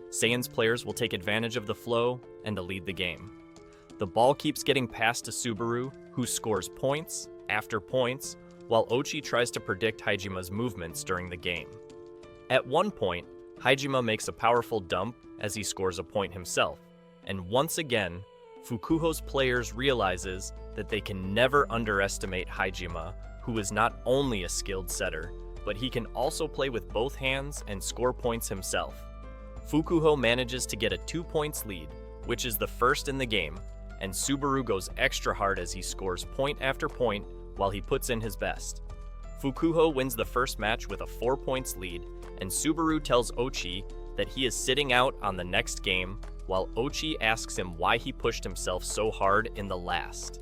Sein's players will take advantage of the flow and lead the game. The ball keeps getting passed to Subaru, who scores points after points, while Ochi tries to predict Hajime's movements during the game. At one point, Hajime makes a powerful dump as he scores a point himself, and once again, Fukuho's players realizes that they can never underestimate Hajime, who is not only a skilled setter, but he can also play with both hands and score points himself. Fukuho manages to get a 2 points lead, which is the first in the game, and Subaru goes extra hard as he scores point after point while he puts in his best. Fukuho wins the first match with a 4 points lead, and Subaru tells Ochi that he is sitting out on the next game, while Ochi asks him why he pushed himself so hard in the last.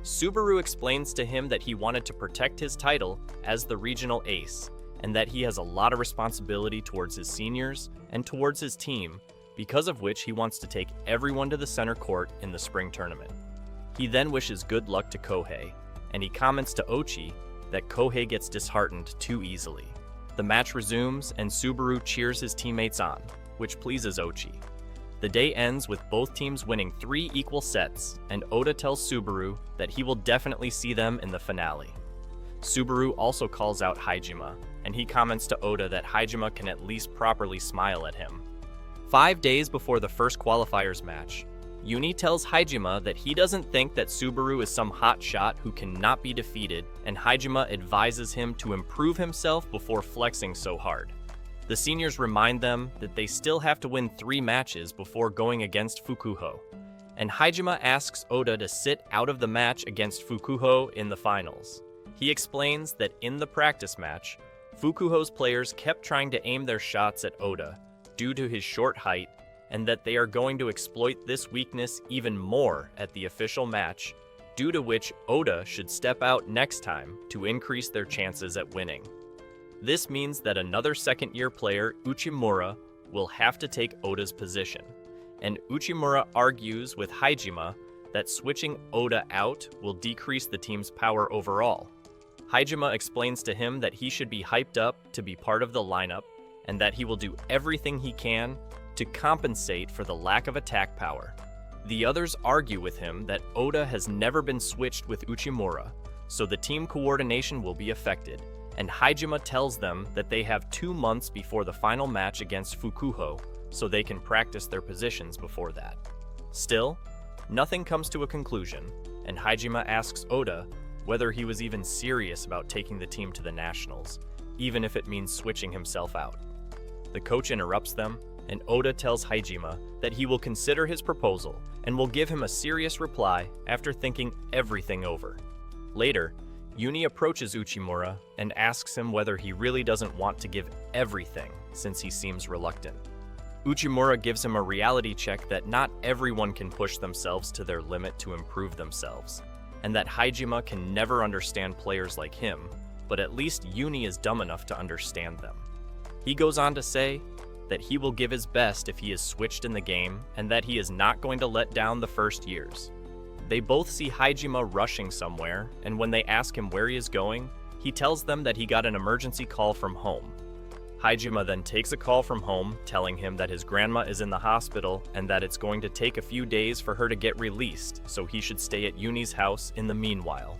Subaru explains to him that he wanted to protect his title as the regional ace, and that he has a lot of responsibility towards his seniors and towards his team, because of which he wants to take everyone to the center court in the spring tournament. He then wishes good luck to Kohei, and he comments to Ochi that Kohei gets disheartened too easily. The match resumes, and Subaru cheers his teammates on, which pleases Ochi. The day ends with both teams winning 3 equal sets, and Oda tells Subaru that he will definitely see them in the finale. Subaru also calls out Haijima, and he comments to Oda that Haijima can at least properly smile at him. 5 days before the first qualifiers match, Uni tells Haijima that he doesn't think that Subaru is some hot shot who cannot be defeated, and Haijima advises him to improve himself before flexing so hard. The seniors remind them that they still have to win 3 matches before going against Fukuho, and Haijima asks Oda to sit out of the match against Fukuho in the finals. He explains that in the practice match, Fukuho's players kept trying to aim their shots at Oda due to his short height, and that they are going to exploit this weakness even more at the official match, due to which Oda should step out next time to increase their chances at winning. This means that another second-year player, Uchimura, will have to take Oda's position, and Uchimura argues with Haijima that switching Oda out will decrease the team's power overall. Haijima explains to him that he should be hyped up to be part of the lineup, and that he will do everything he can to compensate for the lack of attack power. The others argue with him that Oda has never been switched with Uchimura, so the team coordination will be affected, and Haijima tells them that they have 2 months before the final match against Fukuho, so they can practice their positions before that. Still, nothing comes to a conclusion, and Haijima asks Oda whether he was even serious about taking the team to the Nationals, even if it means switching himself out. The coach interrupts them, and Oda tells Haijima that he will consider his proposal and will give him a serious reply after thinking everything over. Later, Uni approaches Uchimura and asks him whether he really doesn't want to give everything since he seems reluctant. Uchimura gives him a reality check that not everyone can push themselves to their limit to improve themselves, and that Haijima can never understand players like him, but at least Uni is dumb enough to understand them. He goes on to say that he will give his best if he is switched in the game, and that he is not going to let down the first years. They both see Haijima rushing somewhere, and when they ask him where he is going, he tells them that he got an emergency call from home. Haijima then takes a call from home, telling him that his grandma is in the hospital and that it's going to take a few days for her to get released, so he should stay at Uni's house in the meanwhile.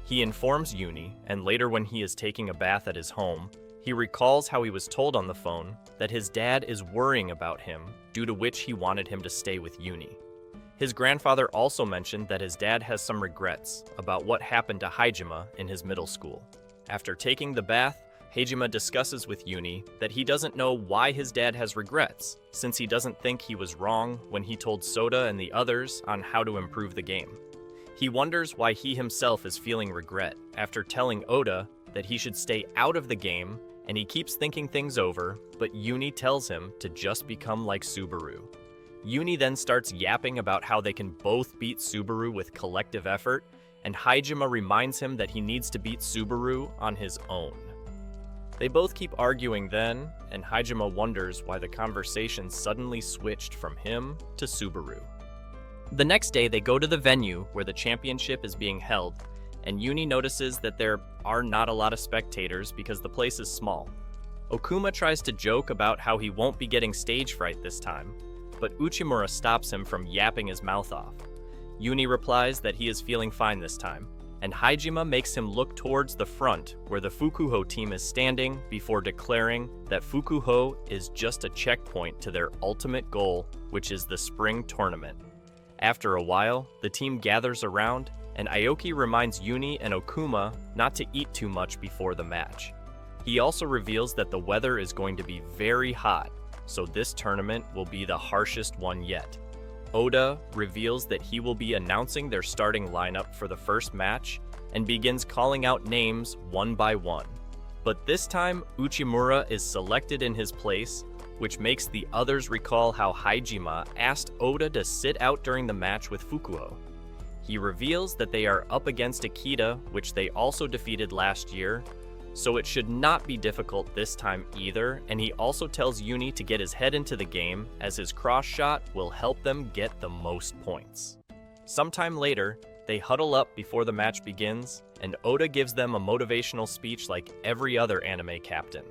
He informs Uni, and later when he is taking a bath at his home, he recalls how he was told on the phone that his dad is worrying about him, due to which he wanted him to stay with Uni. His grandfather also mentioned that his dad has some regrets about what happened to Haijima in his middle school. After taking the bath, Haijima discusses with Uni that he doesn't know why his dad has regrets, since he doesn't think he was wrong when he told Soda and the others on how to improve the game. He wonders why he himself is feeling regret after telling Oda that he should stay out of the game, and he keeps thinking things over, but Uni tells him to just become like Subaru. Uni then starts yapping about how they can both beat Subaru with collective effort, and Haijima reminds him that he needs to beat Subaru on his own. They both keep arguing then, and Haijima wonders why the conversation suddenly switched from him to Subaru. The next day they go to the venue where the championship is being held, and Uni notices that there are not a lot of spectators because the place is small. Okuma tries to joke about how he won't be getting stage fright this time, but Uchimura stops him from yapping his mouth off. Uni replies that he is feeling fine this time, and Haijima makes him look towards the front where the Fukuho team is standing before declaring that Fukuho is just a checkpoint to their ultimate goal, which is the spring tournament. After a while, the team gathers around, and Aoki reminds Uni and Okuma not to eat too much before the match. He also reveals that the weather is going to be very hot, so this tournament will be the harshest one yet. Oda reveals that he will be announcing their starting lineup for the first match and begins calling out names one by one. But this time, Uchimura is selected in his place, which makes the others recall how Haijima asked Oda to sit out during the match with Fukuho. He reveals that they are up against Akita, which they also defeated last year, so it should not be difficult this time either, and he also tells Uni to get his head into the game, as his cross shot will help them get the most points. Sometime later, They huddle up before the match begins, and Oda gives them a motivational speech like every other anime captain.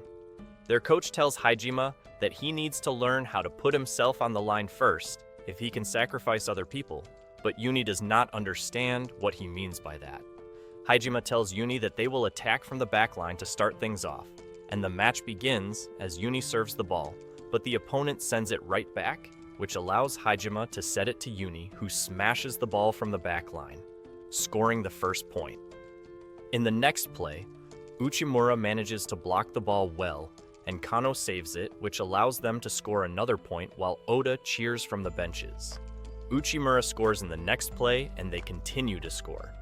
Their coach tells Hajime that he needs to learn how to put himself on the line first if he can sacrifice other people, but Uni does not understand what he means by that. Hajime tells Uni that they will attack from the backline to start things off, and the match begins as Uni serves the ball, but the opponent sends it right back, which allows Hajime to set it to Uni, who smashes the ball from the backline, scoring the first point. In the next play, Uchimura manages to block the ball well, and Kano saves it, which allows them to score another point while Oda cheers from the benches. Uchimura scores in the next play, and they continue to score,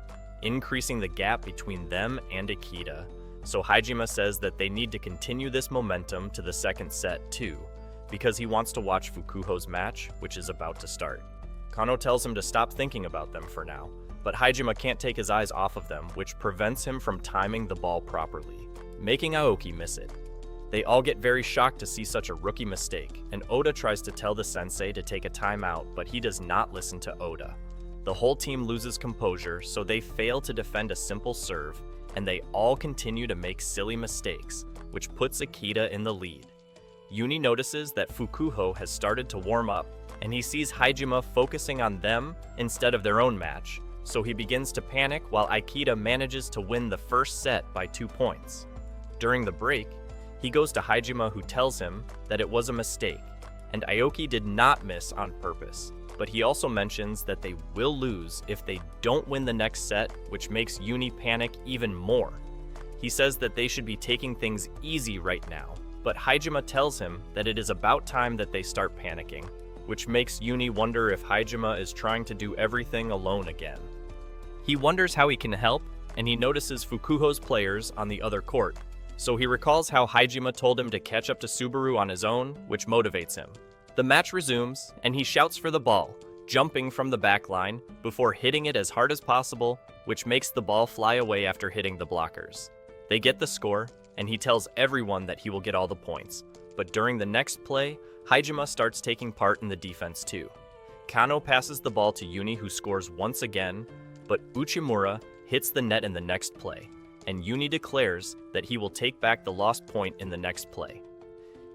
increasing the gap between them and Ikeda, so Hajime says that they need to continue this momentum to the second set too, because he wants to watch Fukuho's match, which is about to start. Kano tells him to stop thinking about them for now, but Hajime can't take his eyes off of them, which prevents him from timing the ball properly, making Aoki miss it. They all get very shocked to see such a rookie mistake, and Oda tries to tell the sensei to take a timeout, but he does not listen to Oda. The whole team loses composure, so they fail to defend a simple serve, and they all continue to make silly mistakes, which puts Ikeda in the lead. Uni notices that Fukuho has started to warm up, and he sees Hajime focusing on them instead of their own match, so he begins to panic while Ikeda manages to win the first set by 2 points. During the break, he goes to Hajime, who tells him that it was a mistake, and Aoki did not miss on purpose, but he also mentions that they will lose if they don't win the next set, which makes Uni panic even more. He says that they should be taking things easy right now, but Hajime tells him that it is about time that they start panicking, which makes Uni wonder if Hajime is trying to do everything alone again. He wonders how he can help, and he notices Fukuho's players on the other court, so he recalls how Hajime told him to catch up to Subaru on his own, which motivates him. The match resumes, and he shouts for the ball, jumping from the backline before hitting it as hard as possible, which makes the ball fly away after hitting the blockers. They get the score, and he tells everyone that he will get all the points, but during the next play, Hajime starts taking part in the defense too. Kano passes the ball to Uni, who scores once again, but Uchimura hits the net in the next play, and Uni declares that he will take back the lost point in the next play.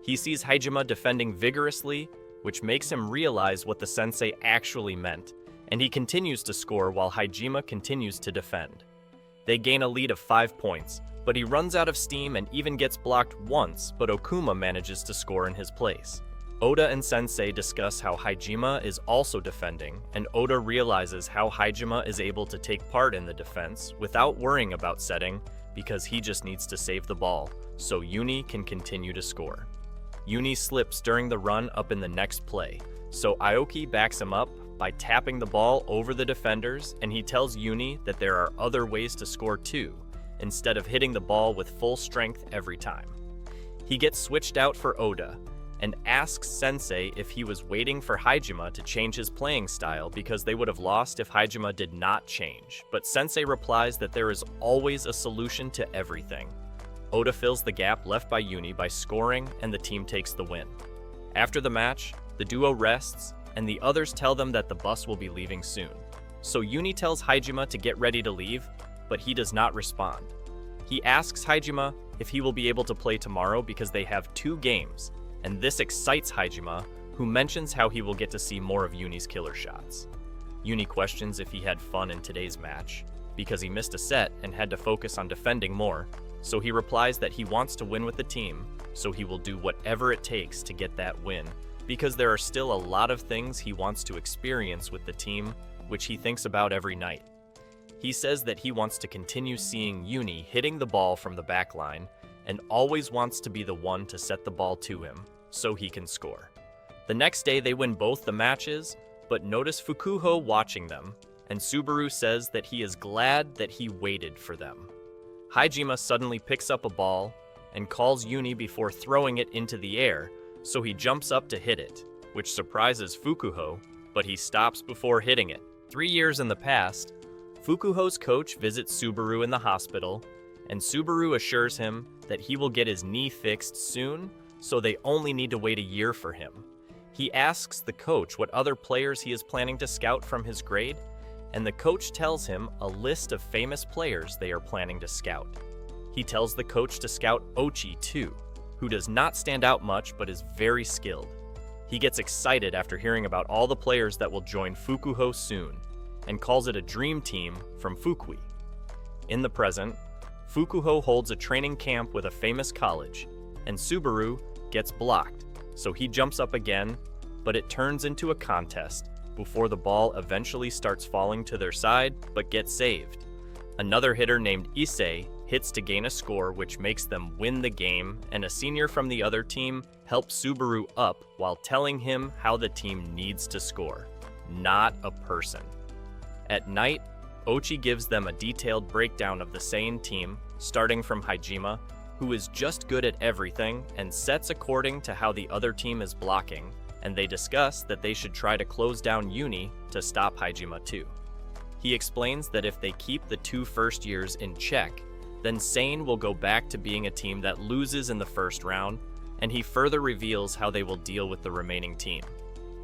He sees Hajime defending vigorously, which makes him realize what the sensei actually meant, and he continues to score while Hajime continues to defend. They gain a lead of 5 points, but he runs out of steam and even gets blocked once, but Okuma manages to score in his place. Oda and Sensei discuss how Hajime is also defending, and Oda realizes how Hajime is able to take part in the defense without worrying about setting because he just needs to save the ball, so Uni can continue to score. Uni slips during the run up in the next play, so Aoki backs him up by tapping the ball over the defenders, and he tells Uni that there are other ways to score too, instead of hitting the ball with full strength every time. He gets switched out for Oda, and asks Sensei if he was waiting for Hajime to change his playing style because they would have lost if Hajime did not change, but Sensei replies that there is always a solution to everything. Oda fills the gap left by Uni by scoring, and the team takes the win. After the match, the duo rests, and the others tell them that the bus will be leaving soon. So Uni tells Hajime to get ready to leave, but he does not respond. He asks Hajime if he will be able to play tomorrow because they have 2 games, and this excites Hajime, who mentions how he will get to see more of Uni's killer shots. Uni questions if he had fun in today's match, because he missed a set and had to focus on defending more, so he replies that he wants to win with the team, so he will do whatever it takes to get that win, because there are still a lot of things he wants to experience with the team, which he thinks about every night. He says that he wants to continue seeing Uni hitting the ball from the backline, and always wants to be the one to set the ball to him, so he can score. The next day they win both the matches, but notice Fukuho watching them, and Subaru says that he is glad that he waited for them. Hajime suddenly picks up a ball and calls Uni before throwing it into the air, so he jumps up to hit it, which surprises Fukuho, but he stops before hitting it. 3 years in the past, Fukuho's coach visits Subaru in the hospital, and Subaru assures him that he will get his knee fixed soon, so they only need to wait a year for him. He asks the coach what other players he is planning to scout from his grade, and the coach tells him a list of famous players they are planning to scout. He tells the coach to scout Ochi too, who does not stand out much but is very skilled. He gets excited after hearing about all the players that will join Fukuho soon, and calls it a dream team from Fukui. In the present, Fukuho holds a training camp with a famous college, and Subaru gets blocked, so he jumps up again, but it turns into a contest before the ball eventually starts falling to their side but gets saved. Another hitter named Issei hits to gain a score which makes them win the game, and a senior from the other team helps Subaru up while telling him how the team needs to score, not a person. At night, Ochi gives them a detailed breakdown of the Seiin team, starting from Hajima, who is just good at everything and sets according to how the other team is blocking, and they discuss that they should try to close down Uni to stop Hajima too. He explains that if they keep the 2 first years in check, then Seiin will go back to being a team that loses in the first round, and he further reveals how they will deal with the remaining team.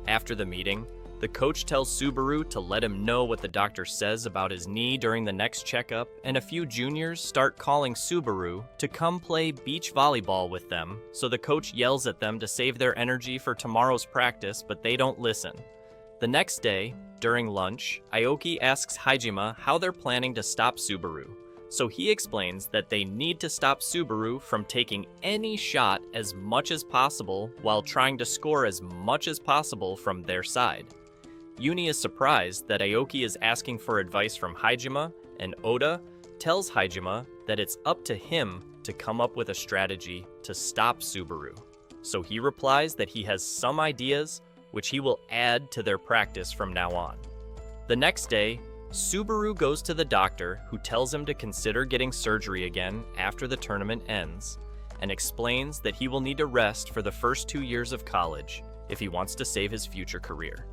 After the meeting, the coach tells Subaru to let him know what the doctor says about his knee during the next checkup, and a few juniors start calling Subaru to come play beach volleyball with them, so the coach yells at them to save their energy for tomorrow's practice, but they don't listen. The next day, during lunch, Aoki asks Hajima how they're planning to stop Subaru, so he explains that they need to stop Subaru from taking any shot as much as possible while trying to score as much as possible from their side. Uni is surprised that Aoki is asking for advice from Hajima, and Oda tells Hajima that it's up to him to come up with a strategy to stop Subaru. So he replies that he has some ideas which he will add to their practice from now on. The next day, Subaru goes to the doctor, who tells him to consider getting surgery again after the tournament ends, and explains that he will need to rest for the first 2 years of college if he wants to save his future career.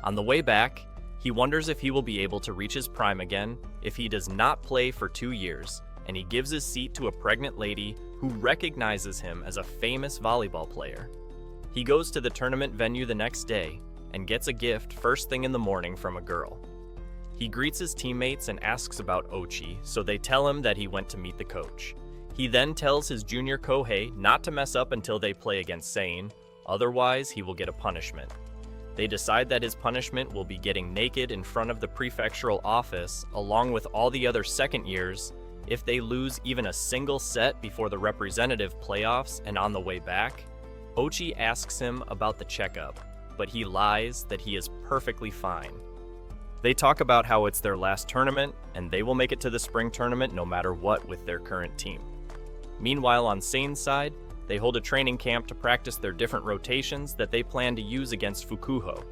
On the way back, he wonders if he will be able to reach his prime again if he does not play for 2 years, and he gives his seat to a pregnant lady who recognizes him as a famous volleyball player. He goes to the tournament venue the next day and gets a gift first thing in the morning from a girl. He greets his teammates and asks about Ochi, so they tell him that he went to meet the coach. He then tells his junior Kohei not to mess up until they play against Seiin, otherwise he will get a punishment. They decide that his punishment will be getting naked in front of the prefectural office along with all the other second years if they lose even a single set before the representative playoffs and on the way back. Ochi asks him about the checkup, but he lies that he is perfectly fine. They talk about how it's their last tournament and they will make it to the spring tournament no matter what with their current team. Meanwhile, on Sein's side, they hold a training camp to practice their different rotations that they plan to use against Fukuho.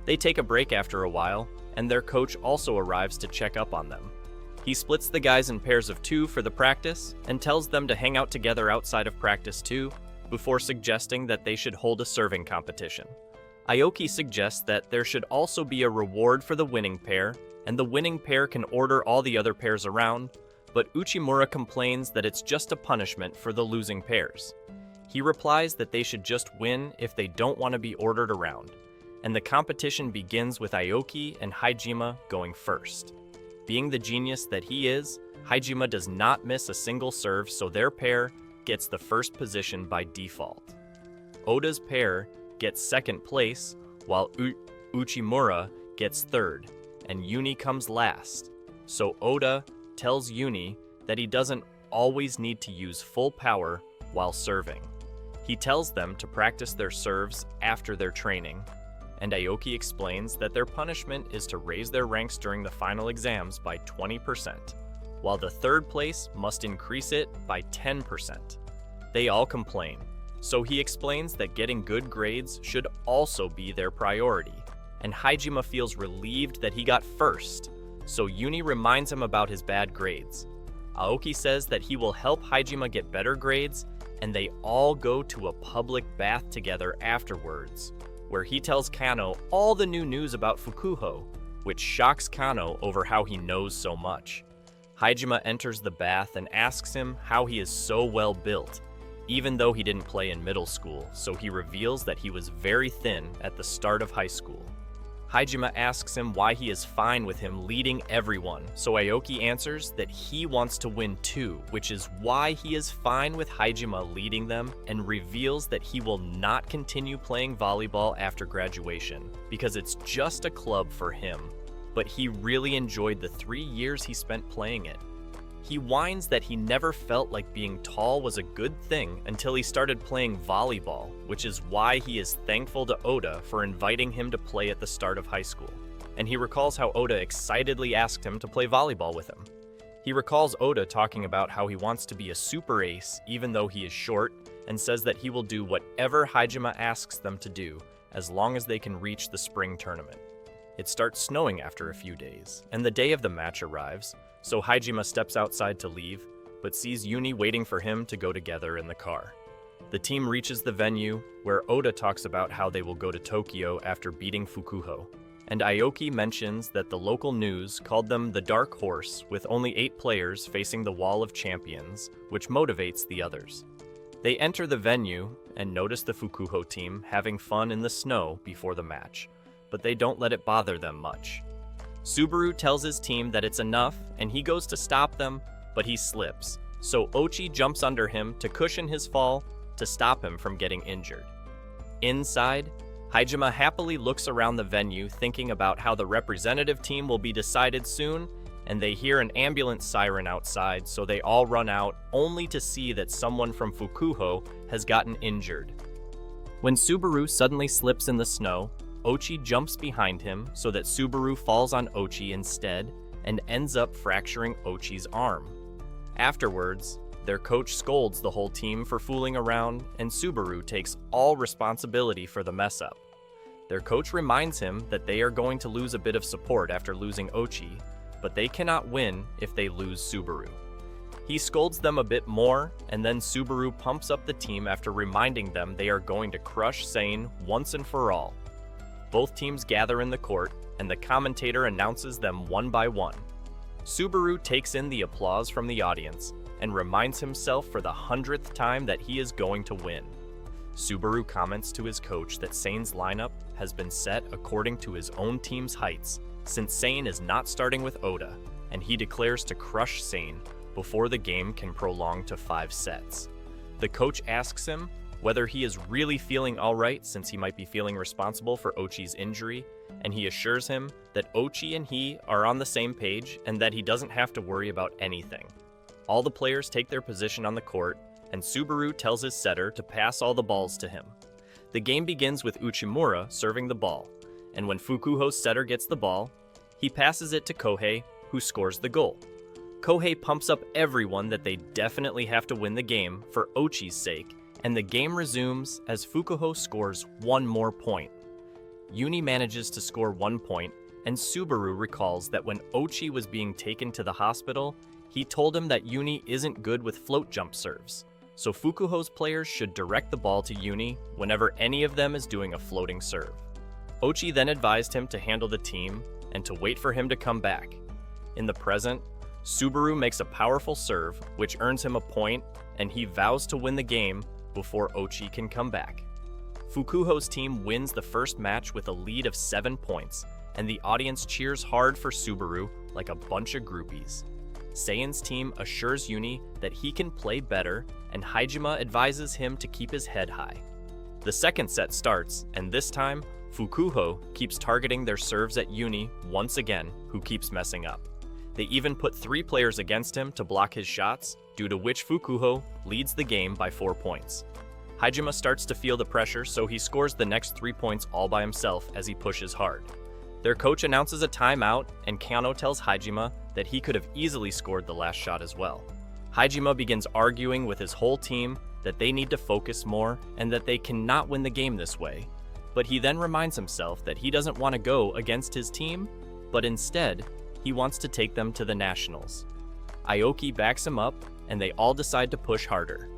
They take a break after a while, and their coach also arrives to check up on them. He splits the guys in pairs of 2 for the practice and tells them to hang out together outside of practice too, before suggesting that they should hold a serving competition. Aoki suggests that there should also be a reward for the winning pair, and the winning pair can order all the other pairs around, but Uchimura complains that it's just a punishment for the losing pairs. He replies that they should just win if they don't want to be ordered around, and the competition begins with Aoki and Hajima going first. Being the genius that he is, Hajima does not miss a single serve, so their pair gets the first position by default. Oda's pair gets second place, while Uchimura gets third, and Uni comes last. So Oda tells Uni that he doesn't always need to use full power while serving. He tells them to practice their serves after their training, and Aoki explains that their punishment is to raise their ranks during the final exams by 20%, while the third place must increase it by 10%. They all complain, so he explains that getting good grades should also be their priority, and Hajima feels relieved that he got first, so Uni reminds him about his bad grades. Aoki says that he will help Hajima get better grades, and they all go to a public bath together afterwards, where he tells Kano all the new news about Fukuho, which shocks Kano over how he knows so much. Hajima enters the bath and asks him how he is so well built, even though he didn't play in middle school, so he reveals that he was very thin at the start of high school. Hajime asks him why he is fine with him leading everyone, so Aoki answers that he wants to win too, which is why he is fine with Hajime leading them, and reveals that he will not continue playing volleyball after graduation, because it's just a club for him. But he really enjoyed the 3 years he spent playing it. He whines that he never felt like being tall was a good thing until he started playing volleyball, which is why he is thankful to Oda for inviting him to play at the start of high school. And he recalls how Oda excitedly asked him to play volleyball with him. He recalls Oda talking about how he wants to be a super ace even though he is short, and says that he will do whatever Hajime asks them to do as long as they can reach the spring tournament. It starts snowing after a few days, and the day of the match arrives, so Hajime steps outside to leave, but sees Uni waiting for him to go together in the car. The team reaches the venue, where Oda talks about how they will go to Tokyo after beating Fukuho, and Aoki mentions that the local news called them the Dark Horse with only 8 players facing the Wall of Champions, which motivates the others. They enter the venue and notice the Fukuho team having fun in the snow before the match, but they don't let it bother them much. Subaru tells his team that it's enough, and he goes to stop them, but he slips, so Ochi jumps under him to cushion his fall to stop him from getting injured. Inside, Hajime happily looks around the venue thinking about how the representative team will be decided soon, and they hear an ambulance siren outside, so they all run out, only to see that someone from Fukuho has gotten injured. When Subaru suddenly slips in the snow, Ochi jumps behind him so that Subaru falls on Ochi instead and ends up fracturing Ochi's arm. Afterwards, their coach scolds the whole team for fooling around, and Subaru takes all responsibility for the mess up. Their coach reminds him that they are going to lose a bit of support after losing Ochi, but they cannot win if they lose Subaru. He scolds them a bit more, and then Subaru pumps up the team after reminding them they are going to crush Seiin once and for all. Both teams gather in the court, and the commentator announces them one by one. Subaru takes in the applause from the audience and reminds himself for the 100th time that he is going to win. Subaru comments to his coach that Sein's lineup has been set according to his own team's heights, since Seiin is not starting with Oda, and he declares to crush Seiin before the game can prolong to 5 sets. The coach asks him whether he is really feeling alright since he might be feeling responsible for Ochi's injury, and he assures him that Ochi and he are on the same page and that he doesn't have to worry about anything. All the players take their position on the court, and Subaru tells his setter to pass all the balls to him. The game begins with Uchimura serving the ball, and when Fukuho's setter gets the ball, he passes it to Kohei, who scores the goal. Kohei pumps up everyone that they definitely have to win the game for Ochi's sake, and the game resumes as Fukuho scores 1 more point. Uni manages to score 1 point, and Subaru recalls that when Ochi was being taken to the hospital, he told him that Uni isn't good with float jump serves, so Fukuho's players should direct the ball to Uni whenever any of them is doing a floating serve. Ochi then advised him to handle the team and to wait for him to come back. In the present, Subaru makes a powerful serve, which earns him a point, and he vows to win the game before Ochi can come back. Fukuho's team wins the first match with a lead of 7 points, and the audience cheers hard for Subaru like a bunch of groupies. Seiin's team assures Uni that he can play better, and Hajime advises him to keep his head high. The second set starts, and this time, Fukuho keeps targeting their serves at Uni once again, who keeps messing up. They even put 3 players against him to block his shots, due to which Fukuho leads the game by 4 points. Hajime starts to feel the pressure, so he scores the next 3 points all by himself as he pushes hard. Their coach announces a timeout, and Kano tells Hajime that he could have easily scored the last shot as well. Hajime begins arguing with his whole team that they need to focus more and that they cannot win the game this way, but he then reminds himself that he doesn't want to go against his team, but instead, he wants to take them to the nationals. Aoki backs him up, and they all decide to push harder.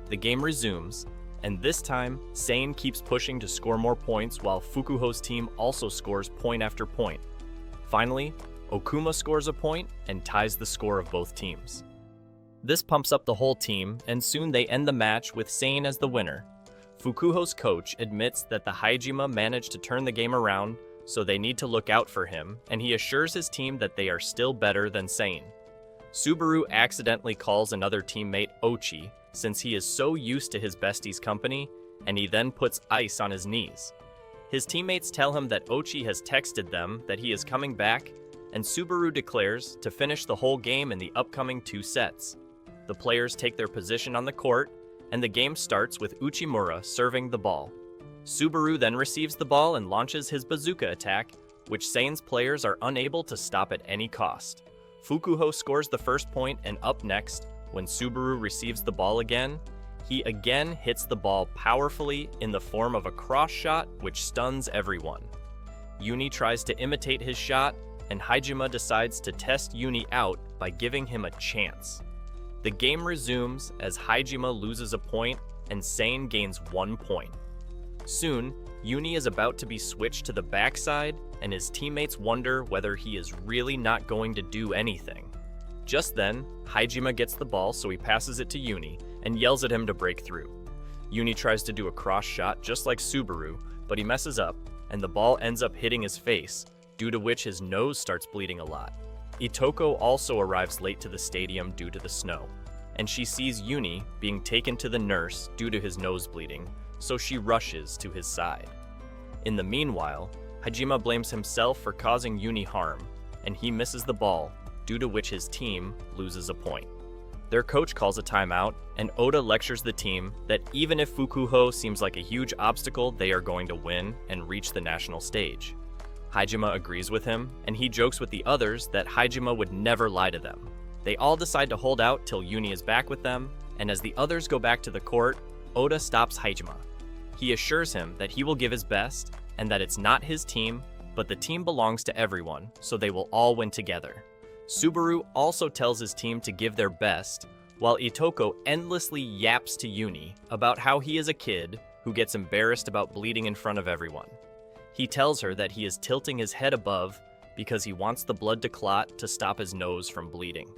The game resumes, and this time, Seiin keeps pushing to score more points while Fukuho's team also scores point after point. Finally, Okuma scores a point and ties the score of both teams. This pumps up the whole team, and soon they end the match with Seiin as the winner. Fukuho's coach admits that the Hajime managed to turn the game around, so they need to look out for him, and he assures his team that they are still better than Seiin. Subaru accidentally calls another teammate Ochi since he is so used to his bestie's company, and he then puts ice on his knees. His teammates tell him that Ochi has texted them that he is coming back, and Subaru declares to finish the whole game in the upcoming 2 sets. The players take their position on the court, and the game starts with Uchimura serving the ball. Subaru then receives the ball and launches his bazooka attack, which Sein's players are unable to stop at any cost. Fukuho scores the first point, and up next, when Subaru receives the ball again, he again hits the ball powerfully in the form of a cross shot which stuns everyone. Uni tries to imitate his shot, and Hajime decides to test Uni out by giving him a chance. The game resumes as Hajime loses a point and Seiin gains 1 point. Soon, Uni is about to be switched to the backside, and his teammates wonder whether he is really not going to do anything. Just then, Hajime gets the ball, so he passes it to Uni and yells at him to break through. Uni tries to do a cross shot just like Subaru, but he messes up, and the ball ends up hitting his face, due to which his nose starts bleeding a lot. Itoko also arrives late to the stadium due to the snow, and she sees Uni being taken to the nurse due to his nose bleeding, so she rushes to his side. In the meanwhile, Hajime blames himself for causing Uni harm, and he misses the ball, due to which his team loses a point. Their coach calls a timeout, and Oda lectures the team that even if Fukuho seems like a huge obstacle, they are going to win and reach the national stage. Hajime agrees with him, and he jokes with the others that Hajime would never lie to them. They all decide to hold out till Uni is back with them, and as the others go back to the court, Oda stops Hajime. He assures him that he will give his best, and that it's not his team, but the team belongs to everyone, so they will all win together. Subaru also tells his team to give their best, while Itoko endlessly yaps to Uni about how he is a kid who gets embarrassed about bleeding in front of everyone. He tells her that he is tilting his head above because he wants the blood to clot to stop his nose from bleeding.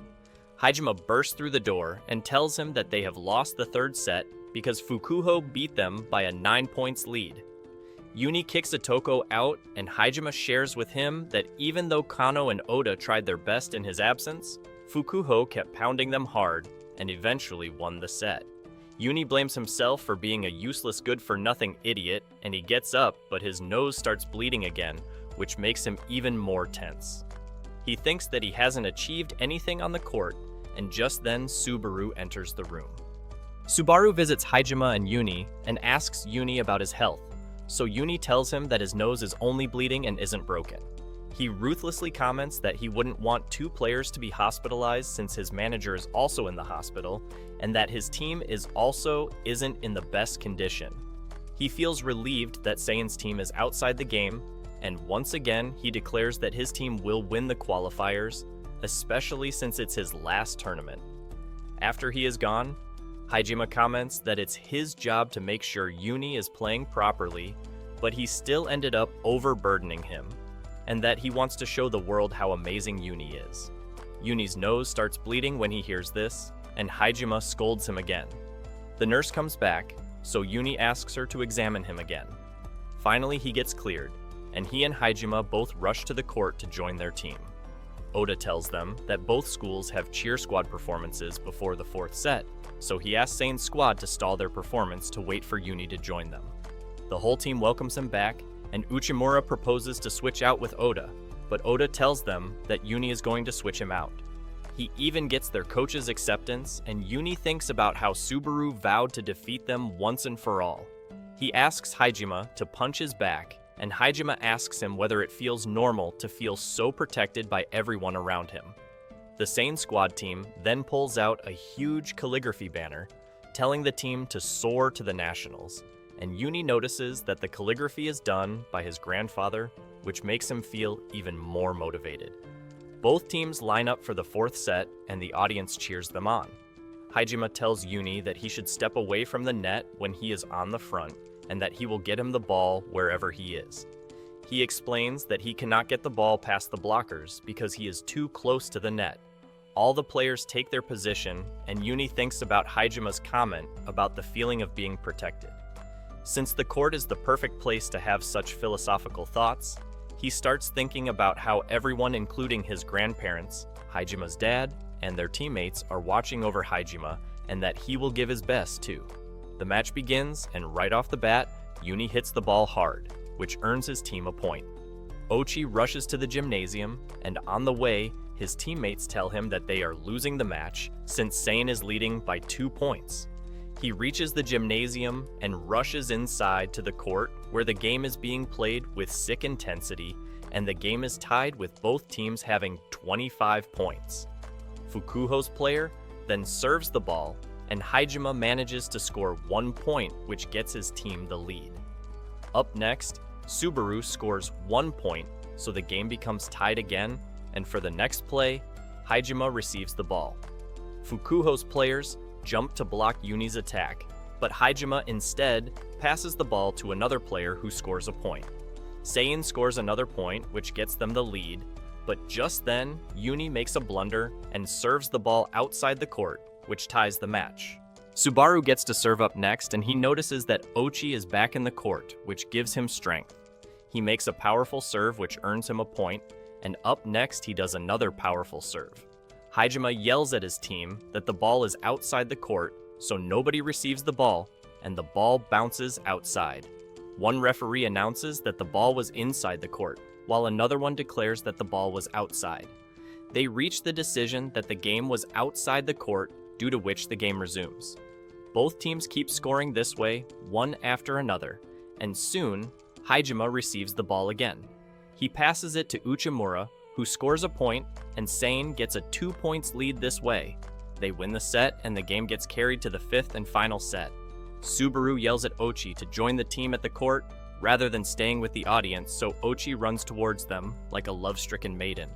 Hajime bursts through the door and tells him that they have lost the 3rd set because Fukuho beat them by a 9 points lead. Uni kicks Itoko out, and Hajime shares with him that even though Kano and Oda tried their best in his absence, Fukuho kept pounding them hard and eventually won the set. Uni blames himself for being a useless good-for-nothing idiot, and he gets up, but his nose starts bleeding again, which makes him even more tense. He thinks that he hasn't achieved anything on the court, and just then Subaru enters the room. Subaru visits Hajime and Uni and asks Uni about his health, so Uni tells him that his nose is only bleeding and isn't broken. He ruthlessly comments that he wouldn't want 2 players to be hospitalized since his manager is also in the hospital, and that his team isn't in the best condition. He feels relieved that Sein's team is outside the game, and once again he declares that his team will win the qualifiers, especially since it's his last tournament. After he is gone, Hajime comments that it's his job to make sure Uni is playing properly, but he still ended up overburdening him, and that he wants to show the world how amazing Uni is. Uni's nose starts bleeding when he hears this, and Hajime scolds him again. The nurse comes back, so Uni asks her to examine him again. Finally, he gets cleared, and he and Hajime both rush to the court to join their team. Oda tells them that both schools have cheer squad performances before the 4th set, so he asks Sein's squad to stall their performance to wait for Uni to join them. The whole team welcomes him back, and Uchimura proposes to switch out with Oda, but Oda tells them that Uni is going to switch him out. He even gets their coach's acceptance, and Uni thinks about how Subaru vowed to defeat them once and for all. He asks Hajime to punch his back, and Hajime asks him whether it feels normal to feel so protected by everyone around him. The Seiin squad team then pulls out a huge calligraphy banner, telling the team to soar to the nationals, and Uni notices that the calligraphy is done by his grandfather, which makes him feel even more motivated. Both teams line up for the 4th set, and the audience cheers them on. Hajime tells Uni that he should step away from the net when he is on the front, and that he will get him the ball wherever he is. He explains that he cannot get the ball past the blockers because he is too close to the net. All the players take their position, and Uni thinks about Hajime's comment about the feeling of being protected. Since the court is the perfect place to have such philosophical thoughts, He starts thinking about how everyone, including his grandparents, Hajima's dad, and their teammates are watching over Hajime, and that he will give his best too. The match begins, and right off the bat, Uni hits the ball hard, which earns his team a point. Ochi rushes to the gymnasium, and on the way, his teammates tell him that they are losing the match since Seiin is leading by 2 points. He reaches the gymnasium and rushes inside to the court where the game is being played with sick intensity, and the game is tied with both teams having 25 points. Fukuho's player then serves the ball, and Hajime manages to score 1 point, which gets his team the lead. Up next, Subaru scores 1 point, so the game becomes tied again, and for the next play, Hajime receives the ball. Fukuho's players jump to block Uni's attack, but Hajime instead passes the ball to another player who scores a point. Seiin scores another point, which gets them the lead, but just then, Uni makes a blunder and serves the ball outside the court, which ties the match. Subaru gets to serve up next, and he notices that Ochi is back in the court, which gives him strength. He makes a powerful serve, which earns him a point, and up next he does another powerful serve. Hajime yells at his team that the ball is outside the court, so nobody receives the ball, and the ball bounces outside. One referee announces that the ball was inside the court, while another one declares that the ball was outside. They reach the decision that the game was outside the court, due to which the game resumes. Both teams keep scoring this way, one after another, and soon, Hajime receives the ball again. He passes it to Uchimura, who scores a point, and Seiin gets a 2 points lead this way. They win the set, and the game gets carried to the 5th and final set. Subaru yells at Ochi to join the team at the court, rather than staying with the audience, so Ochi runs towards them like a love-stricken maiden.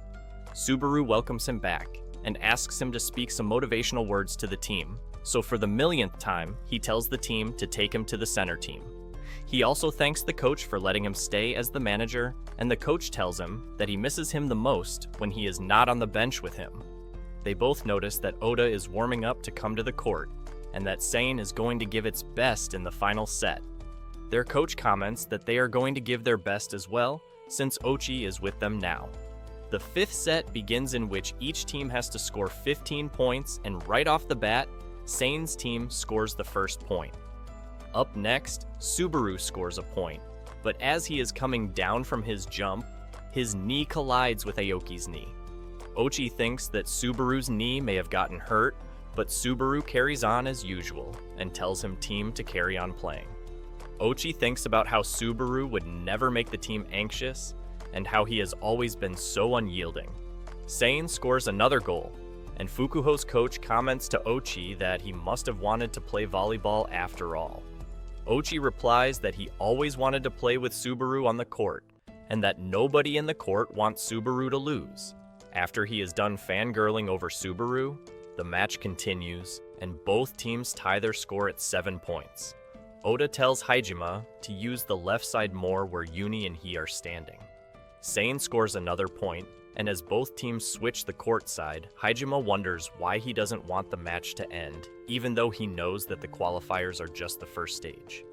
Subaru welcomes him back, and asks him to speak some motivational words to the team, so for the millionth time, he tells the team to take him to the center team. He also thanks the coach for letting him stay as the manager, and the coach tells him that he misses him the most when he is not on the bench with him. They both notice that Oda is warming up to come to the court, and that Seiin is going to give its best in the final set. Their coach comments that they are going to give their best as well, since Ochi is with them now. The 5th set begins, in which each team has to score 15 points, and right off the bat, Sein's team scores the first point. Up next, Subaru scores a point, but as he is coming down from his jump, his knee collides with Aoki's knee. Ochi thinks that Subaru's knee may have gotten hurt, but Subaru carries on as usual and tells him team to carry on playing. Ochi thinks about how Subaru would never make the team anxious and how he has always been so unyielding. Seiin scores another goal, and Fukuho's coach comments to Ochi that he must have wanted to play volleyball after all. Ochi replies that he always wanted to play with Subaru on the court, and that nobody in the court wants Subaru to lose. After he is done fangirling over Subaru, the match continues, and both teams tie their score at 7 points. Oda tells Hajime to use the left side more where Uni and he are standing. Seiin scores another point, and as both teams switch the court side, Hajime wonders why he doesn't want the match to end, even though he knows that the qualifiers are just the first stage.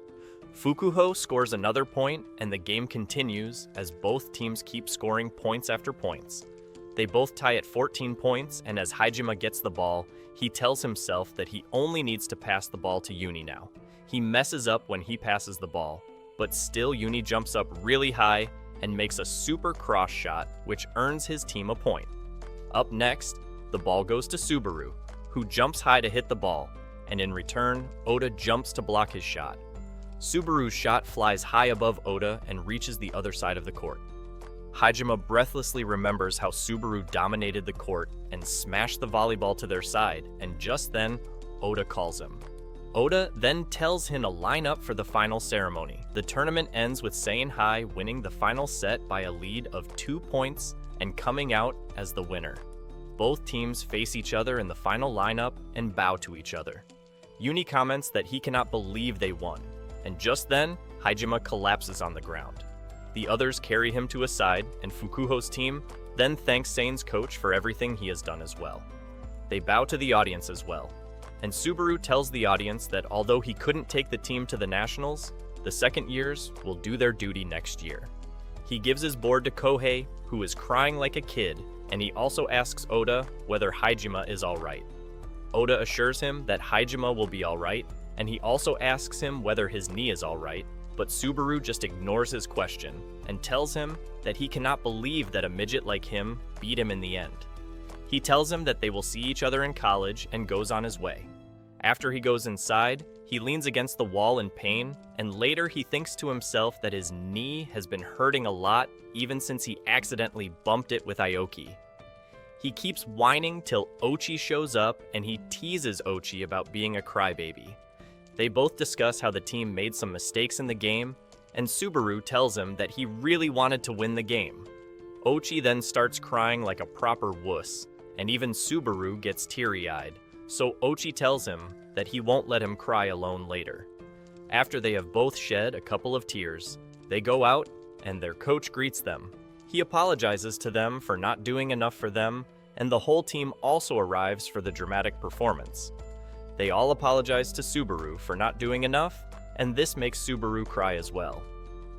Fukuho scores another point, and the game continues as both teams keep scoring points after points. They both tie at 14 points, and as Hajime gets the ball, he tells himself that he only needs to pass the ball to Uni now. He messes up when he passes the ball, but still Uni jumps up really high and makes a super cross shot, which earns his team a point. Up next, the ball goes to Subaru, who jumps high to hit the ball, and in return, Oda jumps to block his shot. Subaru's shot flies high above Oda and reaches the other side of the court. Hajime breathlessly remembers how Subaru dominated the court and smashed the volleyball to their side, and just then, Oda calls him. Oda then tells him to line up for the final ceremony. The tournament ends with Seiin High winning the final set by a lead of 2 points and coming out as the winner. Both teams face each other in the final lineup and bow to each other. Uni comments that he cannot believe they won, and just then, Hajime collapses on the ground. The others carry him to a side, and Fukuho's team then thanks Sein's coach for everything he has done as well. They bow to the audience as well, and Subaru tells the audience that although he couldn't take the team to the nationals, the second years will do their duty next year. He gives his board to Kohei, who is crying like a kid, and he also asks Oda whether Hajime is alright. Oda assures him that Hajime will be alright, and he also asks him whether his knee is alright, but Subaru just ignores his question and tells him that he cannot believe that a midget like him beat him in the end. He tells him that they will see each other in college and goes on his way. After he goes inside, he leans against the wall in pain, and later he thinks to himself that his knee has been hurting a lot even since he accidentally bumped it with Aoki. He keeps whining till Ochi shows up and he teases Ochi about being a crybaby. They both discuss how the team made some mistakes in the game, and Subaru tells him that he really wanted to win the game. Ochi then starts crying like a proper wuss, and even Subaru gets teary-eyed, so Ochi tells him that he won't let him cry alone later. After they have both shed a couple of tears, they go out and their coach greets them. He apologizes to them for not doing enough for them, and the whole team also arrives for the dramatic performance. They all apologize to Subaru for not doing enough, and this makes Subaru cry as well.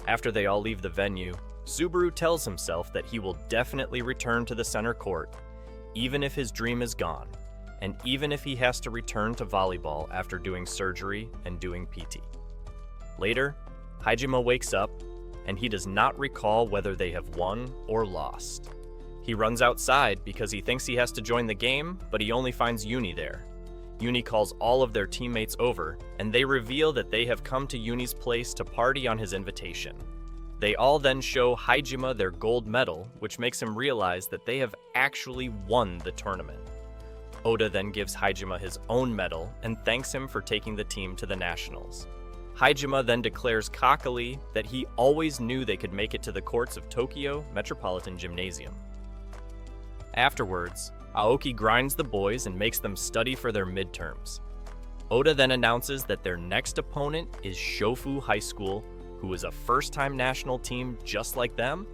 After they all leave the venue, Subaru tells himself that he will definitely return to the center court, even if his dream is gone, and even if he has to return to volleyball after doing surgery and doing PT. Later, Hajime wakes up, and he does not recall whether they have won or lost. He runs outside because he thinks he has to join the game, but he only finds Uni there. Uni calls all of their teammates over, and they reveal that they have come to Uni's place to party on his invitation. They all then show Hajime their gold medal, which makes him realize that they have actually won the tournament. Oda then gives Hajime his own medal and thanks him for taking the team to the nationals. Hajime then declares cockily that he always knew they could make it to the courts of Tokyo Metropolitan Gymnasium. Afterwards, Aoki grinds the boys and makes them study for their midterms. Oda then announces that their next opponent is Shofu High School, who is a first-time national team just like them,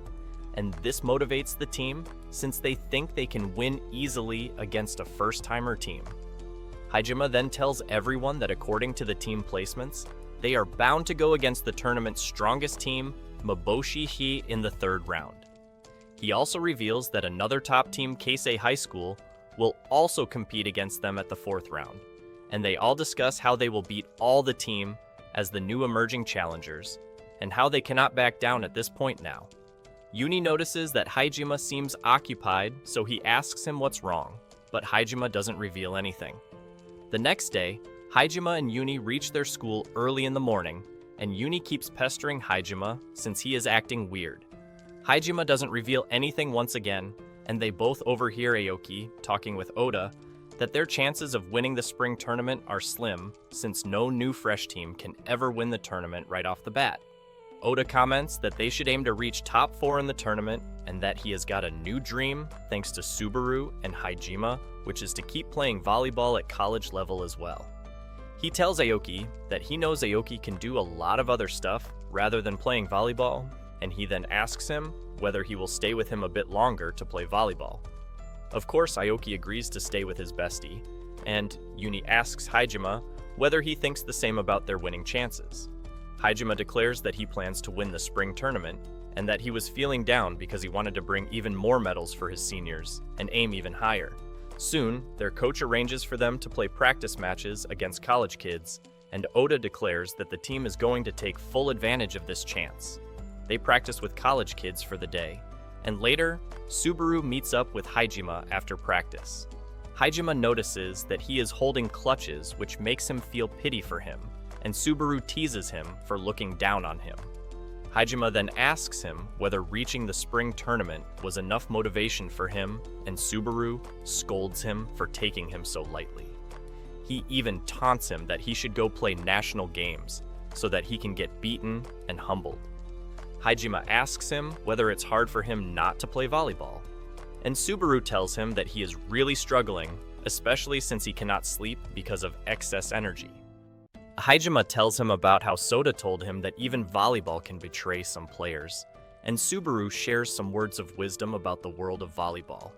and this motivates the team since they think they can win easily against a first-timer team. Hajime then tells everyone that according to the team placements, they are bound to go against the tournament's strongest team, Maboshi-hi, in the third round. He also reveals that another top team, Keisei High School, will also compete against them at the fourth round, and they all discuss how they will beat all the team as the new emerging challengers, and how they cannot back down at this point now. Uni notices that Hajime seems occupied, so he asks him what's wrong, but Hajime doesn't reveal anything. The next day, Hajime and Uni reach their school early in the morning, and Uni keeps pestering Hajime since he is acting weird. Hajime doesn't reveal anything once again, and they both overhear Aoki talking with Oda that their chances of winning the spring tournament are slim since no new fresh team can ever win the tournament right off the bat. Oda comments that they should aim to reach top 4 in the tournament and that he has got a new dream thanks to Subaru and Hajime, which is to keep playing volleyball at college level as well. He tells Aoki that he knows Aoki can do a lot of other stuff rather than playing volleyball, and he then asks him whether he will stay with him a bit longer to play volleyball. Of course, Aoki agrees to stay with his bestie, and Uni asks Hajime whether he thinks the same about their winning chances. Hajime declares that he plans to win the spring tournament, and that he was feeling down because he wanted to bring even more medals for his seniors and aim even higher. Soon, their coach arranges for them to play practice matches against college kids, and Oda declares that the team is going to take full advantage of this chance. They practice with college kids for the day, and later, Subaru meets up with Hajime after practice. Hajime notices that he is holding clutches, which makes him feel pity for him, and Subaru teases him for looking down on him. Hajime then asks him whether reaching the spring tournament was enough motivation for him, and Subaru scolds him for taking him so lightly. He even taunts him that he should go play national games so that he can get beaten and humbled. Hajime asks him whether it's hard for him not to play volleyball, and Subaru tells him that he is really struggling, especially since he cannot sleep because of excess energy. Hajime tells him about how Soda told him that even volleyball can betray some players, and Subaru shares some words of wisdom about the world of volleyball.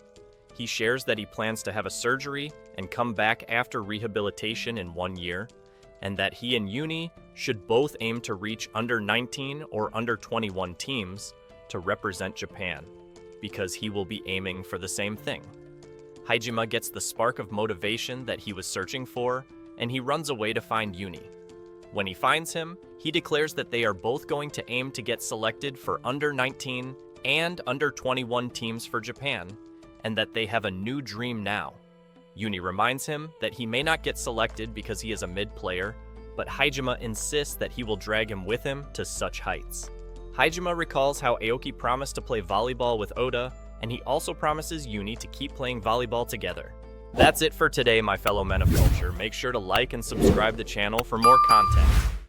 He shares that he plans to have a surgery and come back after rehabilitation in 1 year, and that he and Uni should both aim to reach under 19 or under 21 teams, to represent Japan, because he will be aiming for the same thing. Hajime gets the spark of motivation that he was searching for, and he runs away to find Uni. When he finds him, he declares that they are both going to aim to get selected for under 19 and under 21 teams for Japan, and that they have a new dream now. Uni reminds him that he may not get selected because he is a mid-player, but Hajime insists that he will drag him with him to such heights. Hajime recalls how Aoki promised to play volleyball with Oda, and he also promises Uni to keep playing volleyball together. That's it for today, my fellow men of culture. Make sure to like and subscribe the channel for more content.